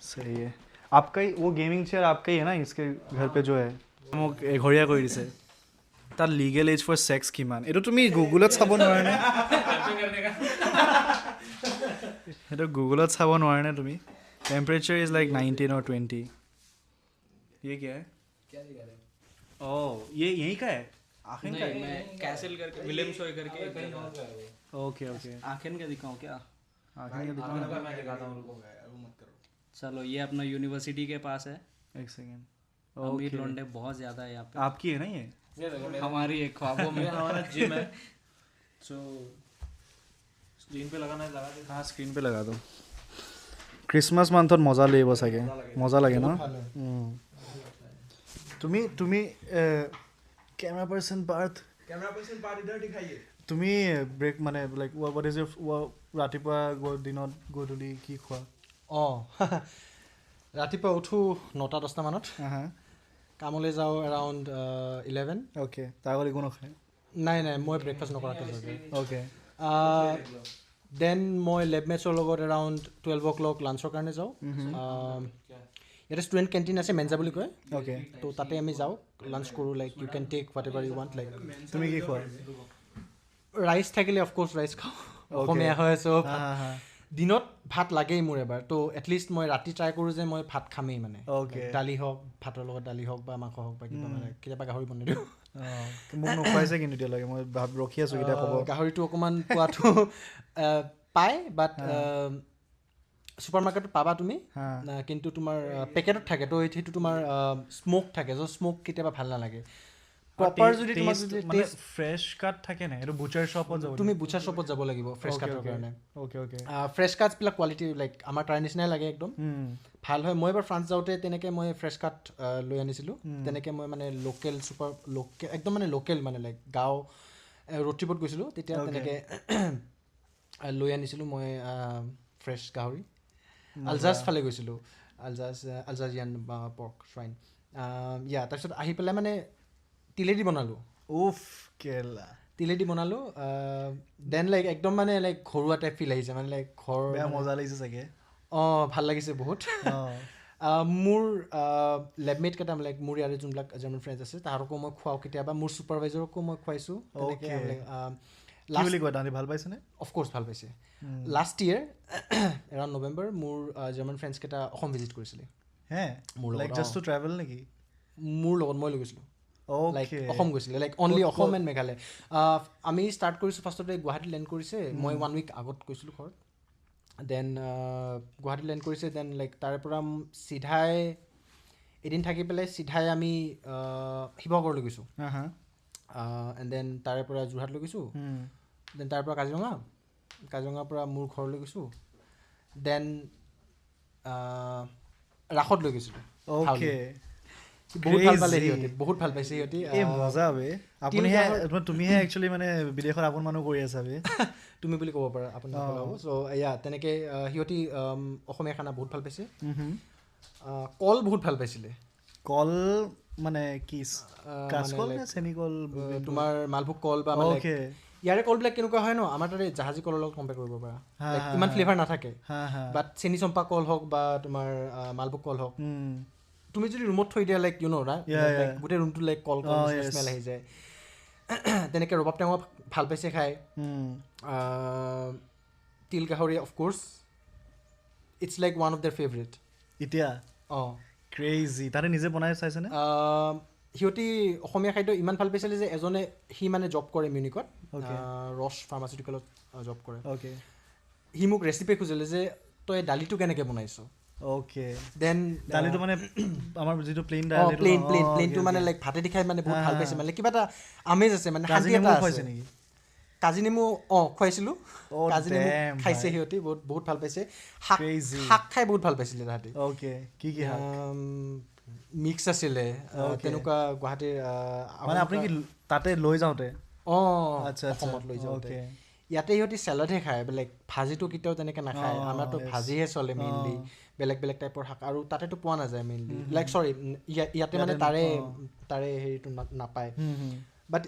सही है। आपका ही वो गेमिंग चेयर आपका ही है ना इसके घर पे जो है মোক এঘৰীয়া কৰি দিছে তাৰ লিগেল এজ ফৰ সেক্স কিমান এটা তুমি গুগলত চাব নোৱাৰা নে এটা গুগলত চাব নোৱাৰা নে তুমি टेम्परेचर इज लाइक 19 और 20 ये क्या है क्या दिखा रहे हैं? ओह ये यहीं का है आखिर का नहीं मैं कैसल करके विलियम शॉय करके एक कहीं जगह और का है वो। ओके ओके आखिर का दिखाऊं क्या? आखिर का आगे दिखाओ का मैं दिखाता हूँ रुको। चलो ये अपना यूनिवर्सिटी के पास है। एक सेकंड अमीर लोंडे बहुत ज्यादा है यहाँ पे। आपकी है ना ये ये देखो मेरा हमारी एक ख्वाबों में ये हमारा जिम है। सो स्क्रीन पे लगाना है लगा दे। हाँ स्क्रीन पे लगा दो क्रिसमस मान्थत मजा লাগিব চাগে মজা লাগে ন তুমি তুমি कैमरा पर्सन पार्थ इधर दिखाइए তুমি ব্ৰেক মানে লাইক what is your ৰাতিপুৱা দিনত গধূলি কি খোৱা অঁ ৰাতিপুৱা উঠো 9-10টা মানত হা কামলৈ যাওঁ এৰাউণ্ড 11। ওকে তাৰ আগত একো নাখায় নাই নাই মই ব্ৰেকফাষ্ট নকৰাকৈ যাওঁ। ওকে দেন মই লেবমেটছৰ লগত এৰাউণ্ড 12 o'clock লাঞ্চৰ কাৰণে যাওঁ। ইয়াতে ষ্টুডেণ্ট কেণ্টিন আছে মেনজা বুলি কয় ওকে তো তাতে আমি যাওঁ লাঞ্চ কৰোঁ like you can take whatever you want like তুমি কি খোৱা ৰাইচ থাকিলে অফক'ৰ্ছ ৰাইচ খাওঁ অসমীয়া হয় চ' হা হা দিনত ভাত লাগেই মোৰ এবাৰ তো এটলিষ্ট মই ৰাতি ট্ৰাই কৰোঁ যে মই ভাত খামেই মানে Okay. দালি হওক ভাতৰ লগত দালি হওক বা মাংস হওক বা কিবা মানে কেতিয়াবা গাহৰি বনাই দিওঁ। মোক নোখোৱাইছে কিন্তু এতিয়ালৈকে মই ৰখি আছোঁ কেতিয়া ক'ব গাহৰিটো অকণমান পোৱাটো পায় বাট ছুপাৰ মাৰ্কেটত পাবা তুমি হা কিন্তু তোমাৰ পেকেটত থাকে তো সেইটো তোমাৰ স্ম'ক থাকে চ' স্ম'ক কেতিয়াবা ভাল নালাগে প্ৰপাৰ যদি তোমাক যদি টেষ্ট ফ্ৰেছ কাট থাকে নাই এইটো বুচাৰ শ্বপত যাব তুমি বুচাৰ শ্বপত যাব লাগিব ফ্ৰেছ কাটৰ কাৰণে ওকে ওকে ফ্ৰেছ কাটছবিলাক কোৱালিটি লাইক আমাৰ তাৰ নিচিনাই লাগে একদম ভাল হয়। মই এবাৰ ফ্ৰান্স যাওঁতে তেনেকৈ মই ফ্ৰেছ কাট লৈ আনিছিলোঁ তেনেকৈ মই মানে লোকেল একদম মানে লোকেল মানে লাইক গাঁও ৰোড ট্ৰিপত গৈছিলোঁ তেতিয়া তেনেকৈ লৈ আনিছিলোঁ মই ফ্ৰেছ গাহৰি আলজাজ ফালে গৈছিলোঁ আলজাজিয়ান বা পৰ্ক শ্ৰাইন ইয়া তাৰপিছত আহি পেলাই মানে তিলেদি বনালোঁ উফ কেলা তিলেদি বনালোঁ দেন লাইক একদম মানে লাইক ঘৰুৱা টাইপ ফিল আহিছে মানে লাইক ঘৰ বেয়া মজা লাগিছে চাগে অঁ ভাল লাগিছে বহুত। মোৰ লেবমেটকেইটা লাইক মোৰ ইয়াৰে যোনবিলাক জাৰ্মান ফ্ৰেণ্ডছ আছে তাহাঁতকো মই খুৱাওঁ কেতিয়াবা মোৰ ছুপাৰভাইজাৰকো মই খুৱাইছোঁ কি বুলি কয় তাহাঁতি ভাল পাইছেনে অফক'ৰ্ছ ভাল পাইছে। লাষ্ট ইয়েৰ এৰাউণ্ড নৱেম্বৰ মোৰ জাৰ্মান ফ্ৰেণ্ডছকেইটা অসম ভিজিট কৰিছিলে হে মোৰ লগত, লাইক জাষ্ট টু ট্ৰেভেল নেকি মোৰ লগত মই লৈ গৈছিলোঁ লাইক ওকে অসম গৈছিলে like only Assam and Meghalaya. আমি ষ্টাৰ্ট কৰিছোঁ ফাৰ্ষ্টতে গুৱাহাটী লেণ্ড কৰিছে মই 1 week আগত গৈছিলোঁ ঘৰত দেন গুৱাহাটী লেণ্ড কৰিছে দেন লাইক তাৰে পৰা চিধাই এদিন থাকি পেলাই চিধাই আমি শিৱসাগৰলৈ গৈছোঁ হা হা এণ্ড দেন তাৰে পৰা যোৰহাট লৈ গৈছোঁ দেন তাৰ পৰা কাজিৰঙাৰ পৰা মোৰ ঘৰলৈ গৈছোঁ দেন ৰাসত লৈ গৈছিলোঁ। ওকে বহুত ভাল পালে সিহঁতে বহুত ভাল পাইছে সিহঁতে এই মজা বে আপুনিহে তুমিহে একচুৱেলি মানে বিদেশত আপোন মানুহ কৰি আছা বে তুমি বুলি ক'ব পাৰা আপুনি হ'ব চ' এয়া তেনেকৈ সিহঁতি অসমীয়া খানা বহুত ভাল পাইছে কল বহুত ভাল পাইছিলে কল মানে কি কাঁচকল নে চেনি কল তোমাৰ মালভোগ কল বা ওকে ইয়াৰে কলবিলাক কেনেকুৱা হয় ন আমাৰ তাতে জাহাজী কলৰ লগত কম্পেয়াৰ কৰিব পাৰা হা, Like, হা, ইমান হা। ফ্লেভাৰ নাথাকে হা হা বাট চেনি চম্পা কল হওক বা তোমাৰ মালভোগ কল হওক তুমি যদি ৰুমত থৈ দিয়া লাইক yeah. গোটেই ৰুমটো লাইক কল Oh, yes. স্মেল আহি যায় তেনেকৈ ৰবাব টেঙা ভাল পাইছে খাই তিল গাহৰি of course it's like one of their favourite এতিয়া অঁ ক্ৰেজি তাতে নিজে বনাই চাইছেনে সিহঁতি অসমীয়া খাদ্য ইমান ভাল পাইছিলে যে এজনে সি মানে জব কৰে মিউনিকত Okay. ৰছ ফাৰ্মাচিউটিকেলত জব কৰে অ'কে সি মোক ৰেচিপি খুজিলে যে তই দালিটো কেনেকৈ বনাইছ অ'কে দেন দালিটো মানে আমাৰ যিটো প্লেইন অঁ দালি প্লেইনটো মানে লাইক ভাতেদি খাই মানে বহুত ভাল পাইছে মানে কিবা এটা আমেজ আছে মানে শান্তি এটা খুৱাইছে আছে নেকি কাজি নেমু খুৱাইছিলোঁ Oh, কাজি নেমু damn, খাইছে ভাই। সিহঁতি বহুত বহুত ভাল পাইছে শাক Crazy. শাক খাই বহুত ভাল পাইছিলে তাহাঁতি অ'কে কি শাক মিক্স আছিলে তেনেকুৱা গুৱাহাটীৰ মানে আপুনি কি তাতে লৈ যাওঁতে অঁ আচ্ছা, আচ্ছা। অসমত লৈ যাওঁতে Okay. ইয়াতে সিহঁতি চেলাডহে খায় বেলেগ ভাজিটো কেতিয়াও তেনেকৈ নাখায় আমাৰতো yes. ভাজিহে চলে মেইনলি বেলেগ বেলেগ টাইপৰ শাক আৰু তাতেতো পোৱা নাযায় মেইনলি লাইক চৰি ইয়াতে মানে তাৰে হেৰিটো নাপায় বাট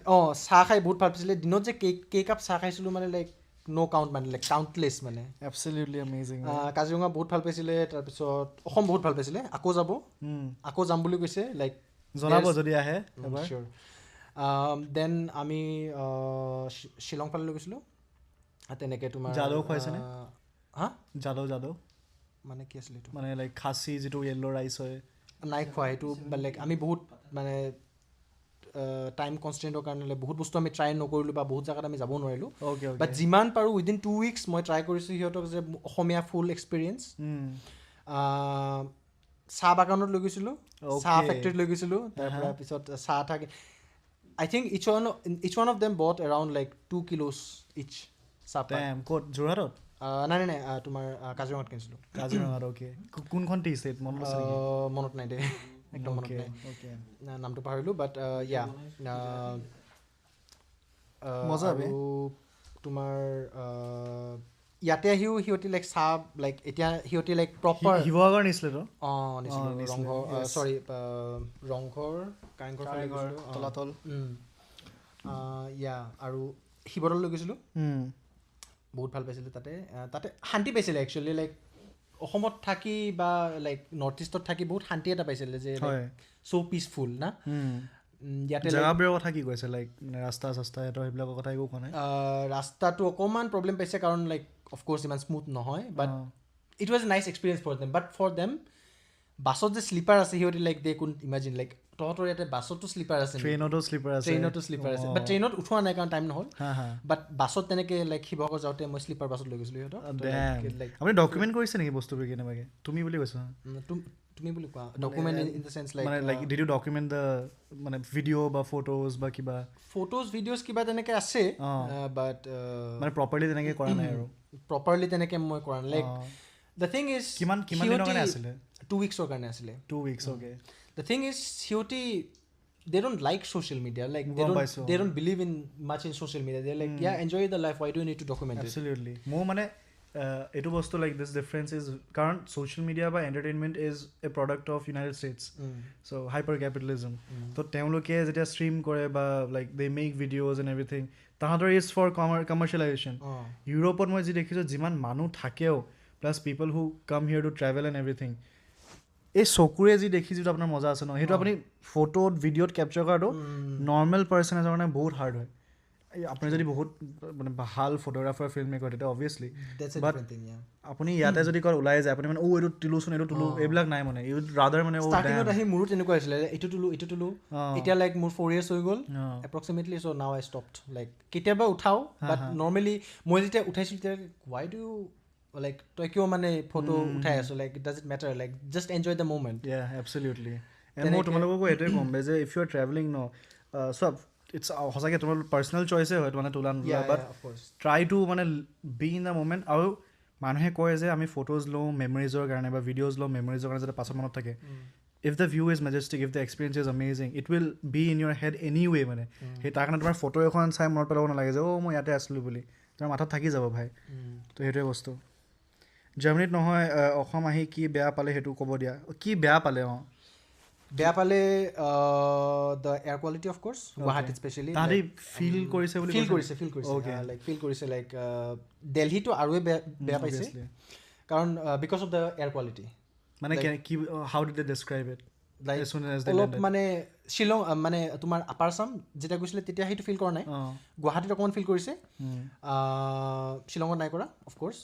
চাহ খাই বহুত ভাল পাইছিলে দিনত যে কেইকাপ চাহ খাইছিলোঁ মানে লাইক ন' কাউণ্ট মানে লাইক কাউণ্টলেছ মানে এবছলিউটলি এমেজিং কাজিৰঙা বহুত ভাল পাইছিলে তাৰপিছত অসম বহুত ভাল পাইছিলে আকৌ যাব আকৌ যাম বুলি কৈছে লাইক জনাব যদি আহে এবাৰ চিয়'ৰ দেন আমি শ্বিলং ফালে লৈ গৈছিলোঁ তেনেকৈ তোমাৰ জাদৌ খুৱাইছেনে? হা জাদৌ মানে কি আছিলে এইটো মানে লাইক খাচী যিটো য়েল্ল' ৰাইচ হয় নাই খোৱা সেইটো লাইক আমি বহুত মানে টাইম কনষ্টেণ্টৰ কাৰণে বহুত বস্তু আমি ট্ৰাই নকৰিলোঁ বা বহুত জেগাত আমি যাব নোৱাৰিলোঁ অ'কে বাট যিমান পাৰোঁ উইদিন 2 weeks মই ট্ৰাই কৰিছোঁ সিহঁতক যে অসমীয়া ফুল এক্সপিৰিয়েঞ্চ চাহ বাগানত লৈ গৈছিলোঁ চাহ ফেক্টৰীত লৈ গৈছিলোঁ তাৰপৰা পিছত চাহ থাকে I think each one of them bought around like 2 kilos each চাহপাত ক'ত যোৰহাটত নাই তোমাৰ কাজিৰঙাত কিনিছিলোঁ কাজিৰঙাত অ'কে কোনখন টি ষ্টেট মনত আছে নেকি মনত নাই দে একদম মনত নাই অ'কে নামটো পাহৰিলোঁ বাট ইয়া মজা বে। আৰু তোমাৰ ইয়াতে আহিও সিহঁতি লাইক চাহ লাইক এতিয়া সিহঁতি লাইক প্ৰপাৰ শিৱসাগৰ নিছিলেতো নিছিলোঁ নিছিলে, ৰংঘৰ yes. চৰি ৰংঘৰ কাৰেংঘৰ ফালে গৈছিলোঁ তলাতল ইয়া আৰু শিৱদৌল লৈ গৈছিলোঁ বহুত ভাল পাইছিলে তাতে শান্তি পাইছিলে একচুৱেলি লাইক অসমত থাকি বা লাইক নৰ্থ ইষ্টত থাকি বহুত শান্তি এটা পাইছিলে যে চ' পিচফুল না ইয়াতে জেগাবোৰৰ কথা কি কৈছে লাইক ৰাস্তা চাস্তা সিহঁতৰ সেইবিলাকৰ কথা একো কোৱা নাই ৰাস্তাটো অকণমান প্ৰব্লেম পাইছে কাৰণ লাইক অফক'ৰ্ছ ইমান স্মুথ নহয় but it was a nice experience for them but for them বাছত যে শ্লিপাৰ আছে সিহঁতি like they could imagine like তহঁতৰ ইয়াতে বাছতো শ্লিপাৰ আছে ট্ৰেইনতো শ্লিপাৰ আছে বাট ট্ৰেইনত উঠোৱা নাই কাৰণ টাইম নহ'ল হা হা বাট বাছত তেনেকৈ লাইক শিৱসাগৰ যাওঁতে মই শ্লিপাৰ বাছত লৈ গৈছিলোঁ সিহঁতক লাইক আপুনি ডকুমেণ্ট কৰিছে নেকি বস্তুবোৰ কেনেবাকৈ তুমি বুলি কৈছা তুমি বুলি কোৱা ডকুমেণ্ট ইন দ্য চেন্স মানে like did you document the মানে ভিডিঅ' বা ফটোজ বা কিবা ফটোজ ভিডিঅ'জ কিবা তেনেকৈ আছে বাট মানে প্ৰপাৰলি তেনেকৈ কৰা নাই আৰু প্ৰপাৰলি তেনেকৈ মই কৰা নাই লাইক দ্য থিং ইজ কিমান দিনৰ কাৰণে আছিলে 2 weeksৰ কাৰণে আছিলে 2 weeks okay the thing is সিহঁতি they don't like social media like they don't believe in much in social media they're like yeah enjoy the life why do you need to document absolutely মোৰ মানে এইটো বস্তু like this difference is কাৰণ social media বা entertainment is a product of United States so' hyper capitalism তো তেওঁলোকে যেতিয়া stream কৰে বা like they make videos and everything তাহাঁতৰ ইজ ফৰ কমাৰ্চিয়েলাইজেশ্যন ইউৰোপত মই যি দেখিছোঁ যিমান মানুহ থাকেও প্লাছ পিপল হু কাম হিয়াৰ টু ট্ৰেভেল এণ্ড এভৰিথিং এই চকুৰে যি দেখি যিটো আপোনাৰ মজা আছে ন সেইটো আপুনি ফটোত ভিডিঅ'ত কেপচাৰ কৰাটো নৰ্মেল পাৰ্চন এজনৰ কাৰণে বহুত হাৰ্ড হয় আপুনি যদি বহুত মানে ভাল ফটোগ্ৰাফাৰ ফিল্ম মেকাৰ তেতিয়া অভিয়াছলি বাট আপুনি ইয়াতে যদি কয় ওলাই যায় আপুনি মানে এইটো তোলোচোন এইটো তোলো এইবিলাক নাই মানে ইউ ৰাদাৰ মানে ষ্টাৰ্টিঙত আহি মোৰো তেনেকুৱা হৈছিলে এইটো তোলো এতিয়া লাইক মোৰ 4 years হৈ গ'ল approximately so' now I ষ্টপড like কেতিয়াবা উঠাওঁ বাট নৰ্মেলি মই যেতিয়া উঠাইছিলোঁ তেতিয়া ৱাই ডু লাইক তই কিয় মানে ফটো উঠাই আছোঁ like does it matter like just enjoy the moment absolutely মই তোমালোককো এইটোৱে ক'ম যে ইফ ইউ আৰ ট্ৰেভেলিং ন চব ইটছ সঁচাকৈ তোমাৰ পাৰ্চনেল চইচে হয় মানে তোলা নোলোৱা বাট ট্ৰাই টু মানে বি ইন দ্য মুমেণ্ট আৰু মানুহে কয় যে আমি ফটোজ লওঁ মেমৰিজৰ কাৰণে বা ভিডিঅ'জ লওঁ মেমৰিজৰ কাৰণে যাতে পাছত মনত থাকে if the view is majestic if the experience is amazing it will be in your head anyway মানে সেই তাৰ কাৰণে তোমাৰ ফটো এখন চাই মনত পেলাব নালাগে যে মই ইয়াতে আছিলোঁ বুলি তোমাৰ মাথাত থাকি যাব ভাই তো সেইটোৱে বস্তু জাৰ্মানীত নহয় অসম আহি কি বেয়া পালে সেইটো ক'ব দিয়া কি বেয়া পালে বেয়া পালে the air quality of course গুৱাহাটীত স্পেচিয়েলি তাহাঁতি ফিল কৰিছে বুলি ফিল কৈছে? কৰিছে লাইক ফিল কৰিছে লাইক দিল্লীটো আৰুৱে বেয়া পাইছে obviously. কাৰণ because of the air quality মানে কি how did they describe it like as soon as they অলপ landed? মানে শ্বিলং মানে তোমাৰ আপাৰ আছাম যেতিয়া গৈছিলে তেতিয়া সেইটো ফিল কৰা নাই গুৱাহাটীত অকণমান ফিল কৰিছে শ্বিলঙত নাই কৰা অফক'ৰ্ছ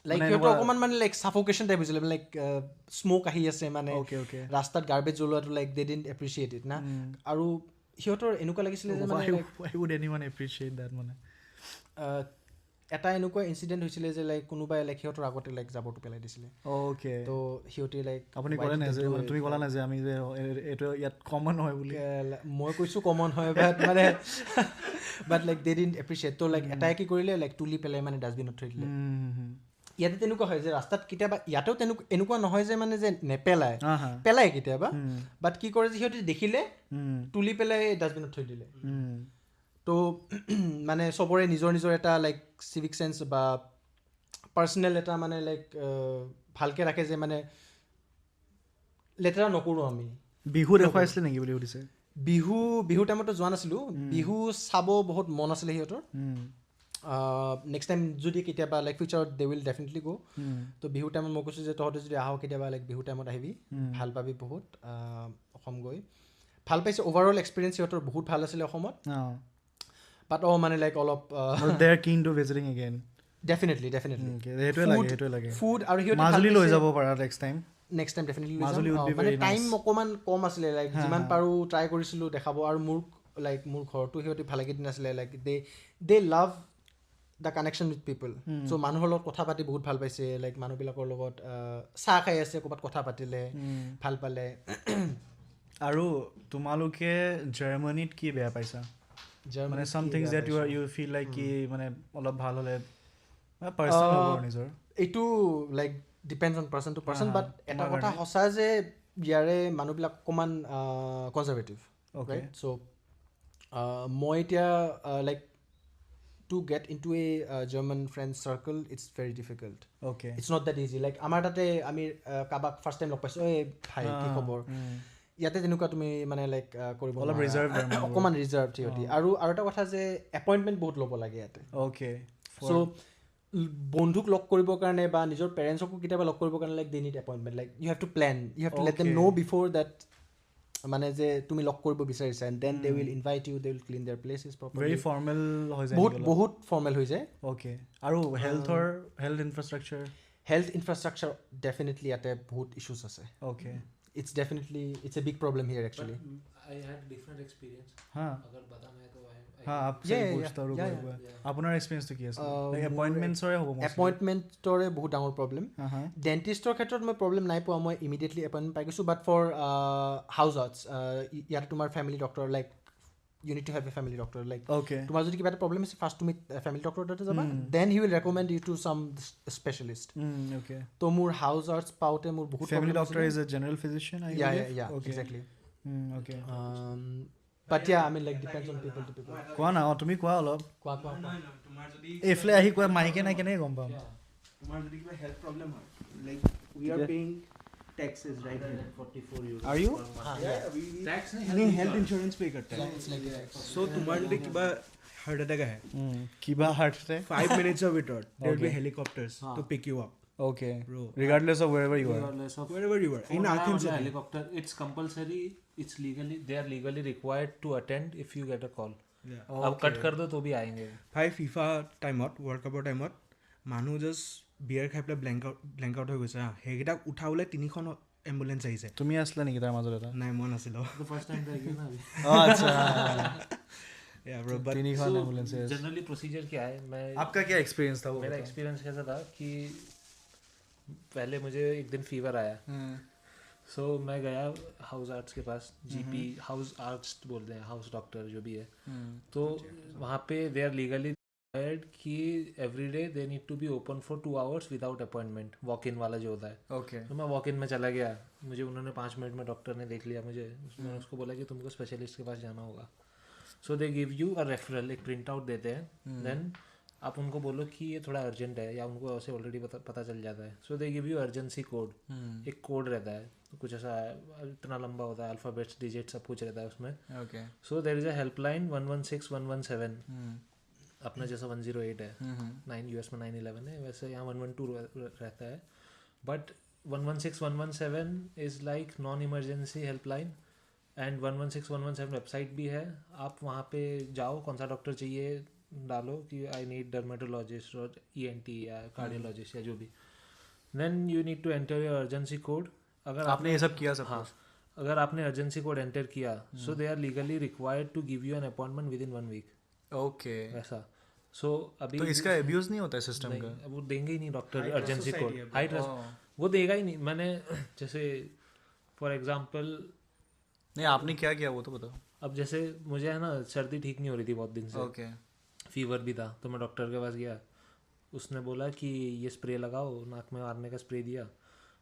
লাইক সিহঁতৰ অকণমান মানে লাইক ছাফোকেশ্যন টাইপ হৈছিলে লাইক স্ম'ক আহি আছে মানে okay. ৰাস্তাত গাৰ্বেজ জ্বলোৱাটো like they didn't appreciate it না আৰু সিহঁতৰ এনেকুৱা লাগিছিলে যে মানে why would anyone appreciate that মানে এটা এনেকুৱা ইনচিডেণ্ট হৈছিলে যে লাইক কোনোবাই লাইক সিহঁতৰ আগতে লাইক জাবৰটো পেলাই দিছিলে অ'কে তো সিহঁতে লাইক আপুনি ক'লে নাই যে তুমি ক'লা নাই যে আমি যে এইটো ইয়াত কমন হয় বুলি মই কৈছোঁ কমন হয় বাট মানে বাট লাইক দে ডিডন্ট এপ্ৰিচিয়েট তো লাইক এটাই কি কৰিলে লাইক তুলি পেলাই মানে ডাষ্টবিনত থৈ দিলে ইয়াতে তেনেকুৱা হয় যে ৰাস্তাত কেতিয়াবা ইয়াতেও এনেকুৱা নহয় যে মানে যে পেলায় কেতিয়াবা বাট কি কৰে যে সিহঁতে দেখিলে তুলি পেলাই ডাষ্টবিনত থৈ দিলে তো মানে চবৰে নিজৰ নিজৰ এটা লাইক চিভিক চেন্স বা পাৰ্চনেল এটা মানে লাইক ভালকৈ ৰাখে যে মানে লেতেৰা নকৰোঁ আমি বিহু দেখুৱাইছিলে নেকি বুলি সুধিছে বিহু টাইমতো যোৱা নাছিলোঁ বিহু চাব বহুত মন আছিলে সিহঁতৰ নেক্সট টাইম যদি কেতিয়াবা লাইক ফিউচাৰত দে উইল ডেফিনেটলি গ' তো বিহু টাইমত মই কৈছোঁ যে তহঁতে যদি আহ কেতিয়াবা লাইক বিহু টাইমত আহিবি ভাল পাবি বহুত অসম গৈ ভাল পাইছে অভাৰঅল এক্সপিৰিয়েঞ্চ সিহঁতৰ বহুত ভাল আছিলে অসমত বাট মানে লাইক অলপ they are keen to visiting again definitely সেইটোৱে লাগে ফুড আৰু সিহঁতে মাজুলী লৈ যাব পাৰা নেক্সট টাইম ডেফিনেটলি মানে টাইম অকণমান কম আছিলে লাইক যিমান পাৰোঁ ট্ৰাই কৰিছিলোঁ দেখাব আৰু মোৰ ঘৰটো সিহঁতে ভালেকেইদিন আছিলে like they love the connection with people so' মানুহৰ লগত কথা পাতি বহুত ভাল পাইছে লাইক মানুহবিলাকৰ লগত চাহ খাই আছে ক'ৰবাত কথা পাতিলে ভাল পালে আৰু তোমালোকে জাৰ্মানীত কি বেয়া পাইছা মানে somethings that you feel like কি মানে অলপ ভাল হ'লে পাৰ্চনেল হ'ব নিজৰ এইটো like depends on person to person but এটা কথা সঁচা যে ইয়াৰে মানুহবিলাক অকণমান কনজাৰ্ভেটিভ ৰাইট চ' মই এতিয়া like to get into a German friend circle, it's very difficult. Okay. It's not that easy. Like আমাৰ তাতে আমি কাবাক ফাৰ্ষ্ট টাইম লগ পাইছোঁ এই ভাই কি খবৰ ইয়াতে তেনেকুৱা তুমি মানে লাইক কৰিব অলপ ৰিজাৰ্ভ অকণমান ৰিজাৰ্ভ সিহঁতি আৰু এটা কথা যে এপইণ্টমেণ্ট বহুত ল'ব লাগে ইয়াতে অ'কে চ' বন্ধুক লগ কৰিবৰ কাৰণে বা নিজৰ পেৰেণ্টছকো কেতিয়াবা লগ কৰিবৰ কাৰণে like they need appointment like you have to plan you have to let them know' before that মানে যে তুমি লগ কৰিব বিচাৰিছা and then they will invite you they will clean their places properly very formal হৈ যায় বহুত formal হৈ যায় অ'কে আৰু হেল্থ ইনফ্ৰাষ্ট্ৰাকচাৰ ডেফিনেটলি ইয়াতে বহুত ইছ্যুজ আছে okay it's a big problem here actually I had different experience agar badana hai to আপোনাৰ এক্সপিৰিয়েঞ্চটো কি আছে এপইণ্টমেণ্টছৰে হ'ব এপইণ্টমেণ্টৰে বহুত ডাঙৰ প্ৰব্লেম ডেণ্টিষ্টৰ ক্ষেত্ৰত মই প্ৰব্লেম নাই পোৱা মই ইমিডিয়েটলি এপইণ্টমেণ্ট পাই গৈছোঁ বাট ফৰ হাউচ আৰ্টছ ইয়াতে তোমাৰ family doctor like you need to have a family doctor like তোমাৰ যদি কিবা এটা প্ৰব্লেম আছে ফাৰ্ষ্ট তুমি ফেমিলি ডক্টৰ তাতে যাবা then he will recommend you to some specialist তো মোৰ হাউচ আৰ্টছ পাওঁতে মোৰ বহুত family doctor is a general physician exactly But yeah, I mean like depends on people to people. কোৱা না তুমি কোৱা অলপ কোৱা তোমাৰ যদি এইফালে আহি কোৱা মাইকে নাই কেনেকৈ গম পাম তোমাৰ যদি কিবা হেল্থ প্ৰব্লেম হয় like we are paying taxes right here 44 euros are you tax nahi health insurance pay karta hai so tumhar jodi kiba heart attack hai kiba heart attack 5 minutes of it there will be helicopters to pick you up okay bro regardless of wherever you are in Athens helicopter it's compulsory it's legally they are legally required to attend if you get a call अब cut कर दो तो भी आएंगे भाई FIFA टाइमत world Kapoor टाइमत মানুহ জাষ্ট বিয়াৰ খাই পেলাই ব্লেংক আউট হৈ গৈছে সেইকেইটাক উঠাবলৈ 3খন এম্বুলেঞ্চ আহিছে তুমি আছিলা নেকি তাৰ মাজত এটা নাই মই নাছিলোঁ फर्स्ट टाइम रहेगी ना अभी अच्छा या ब्रो बट 3খন एम्बुलेंस जनरली प्रोसीजर क्या है मैं आपका क्या एक्सपीरियंस था वो मेरा एक्सपीरियंस कैसा था कि पहले मुझे एक दिन फीवर आया सो मैं गया हाउस आर्ट्स के पास जीपी हाउस आर्ट्स बोलते हैं हाउस डॉक्टर जो भी है तो वहाँ पे दे आर लीगली कि every day they need to be open for 2 hours without appointment walk in वाला जो होता है ओके तो मैं वॉक इन में चला गया मुझे उन्होंने 5 मिनट में डॉक्टर ने देख लिया मुझे उन्होंने उसको बोला कि तुमको स्पेशलिस्ट के पास जाना होगा so they give you a referral एक प्रिंट आउट देते हैं देन आप उनको बोलो कि ये थोड़ा अर्जेंट है, या उनको ऐसे ऑलरेडी पता चल जाता है, so they give you urgency code. एक कोड रहता है कुछ ऐसा, इतना लंबा होता है, अल्फ़ाबेट्स डिजिट सब कुछ रहता है उसमें। Okay so there is a helpline 116117, अपना जैसा 108 है, 9 यूएस में 911 है, वैसे यहाँ 112 रहता है। But 116117 is like non emergency helpline, and 116117 website भी है। आप वहाँ पे जाओ, कौन सा डॉक्टर चाहिए डालो कि आई नीड डर्मेटोलॉजिस्ट और ENT या कार्डियोलॉजिस्ट या जो भी, then you need to enter your urgency code. अगर आपने ये सब किया सब हाँ, अगर आपने अर्जेंसी कोड एंटर किया, so they are legally required to give you an appointment within 1 week, okay. वैसा। सो अभी तो इसका अब्यूज नहीं होता है सिस्टम का? नहीं, वो देंगे ही नहीं doctor urgency code, high trust वो देगा ही नहीं। मैंने जैसे फॉर एग्जांपल, नहीं आपने क्या किया वो तो बताओ। अब जैसे मुझे है ना सर्दी ठीक नहीं हो रही थी बहुत दिन से, ओके फीवर भी था, तो मैं डॉक्टर के पास गया, उसने बोला कि ये स्प्रे लगाओ, नाक में मारने का स्प्रे दिया।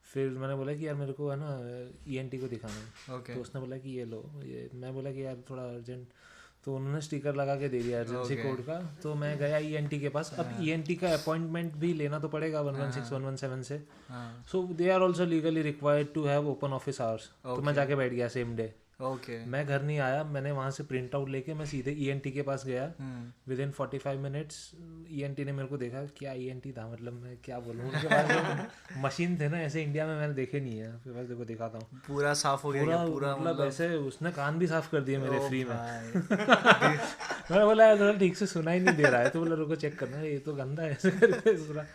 फिर मैंने बोला कि यार मेरे को है ना ENT को दिखाना है, ओके तो उसने बोला कि ये लो ये, मैं बोला कि यार थोड़ा अर्जेंट, तो उन्होंने स्टिकर लगा के दे दिया अर्जेंसी कोड का। तो मैं गया ENT के पास, अब ENT का अपॉइंटमेंट भी लेना तो पड़ेगा 116117 से, so they are also legally required to have open office hours. तो मैं जाके बैठ गया सेम डे, ओके मैं घर नहीं आया, मैंने वहाँ से प्रिंट आउट लेके मैं सीधे ENT के पास गया। विद इन 45 मिनट्स ENT ने मेरे को देखा, क्या ENT था, मतलब मैं क्या बोलूँ, उनके पास जो मशीन थे ना ऐसे इंडिया में मैंने देखे नहीं है, फिर बस देखो दिखाता हूँ, पूरा साफ हो गया पूरा मतलब ऐसे उसने कान भी साफ कर दिए मेरे फ्री में। मैंने बोला यार थोड़ा ठीक से सुनाई नहीं दे रहा है, तो बोला रुको चेक करना, ये तो गंदा है ऐसे करके पूरा,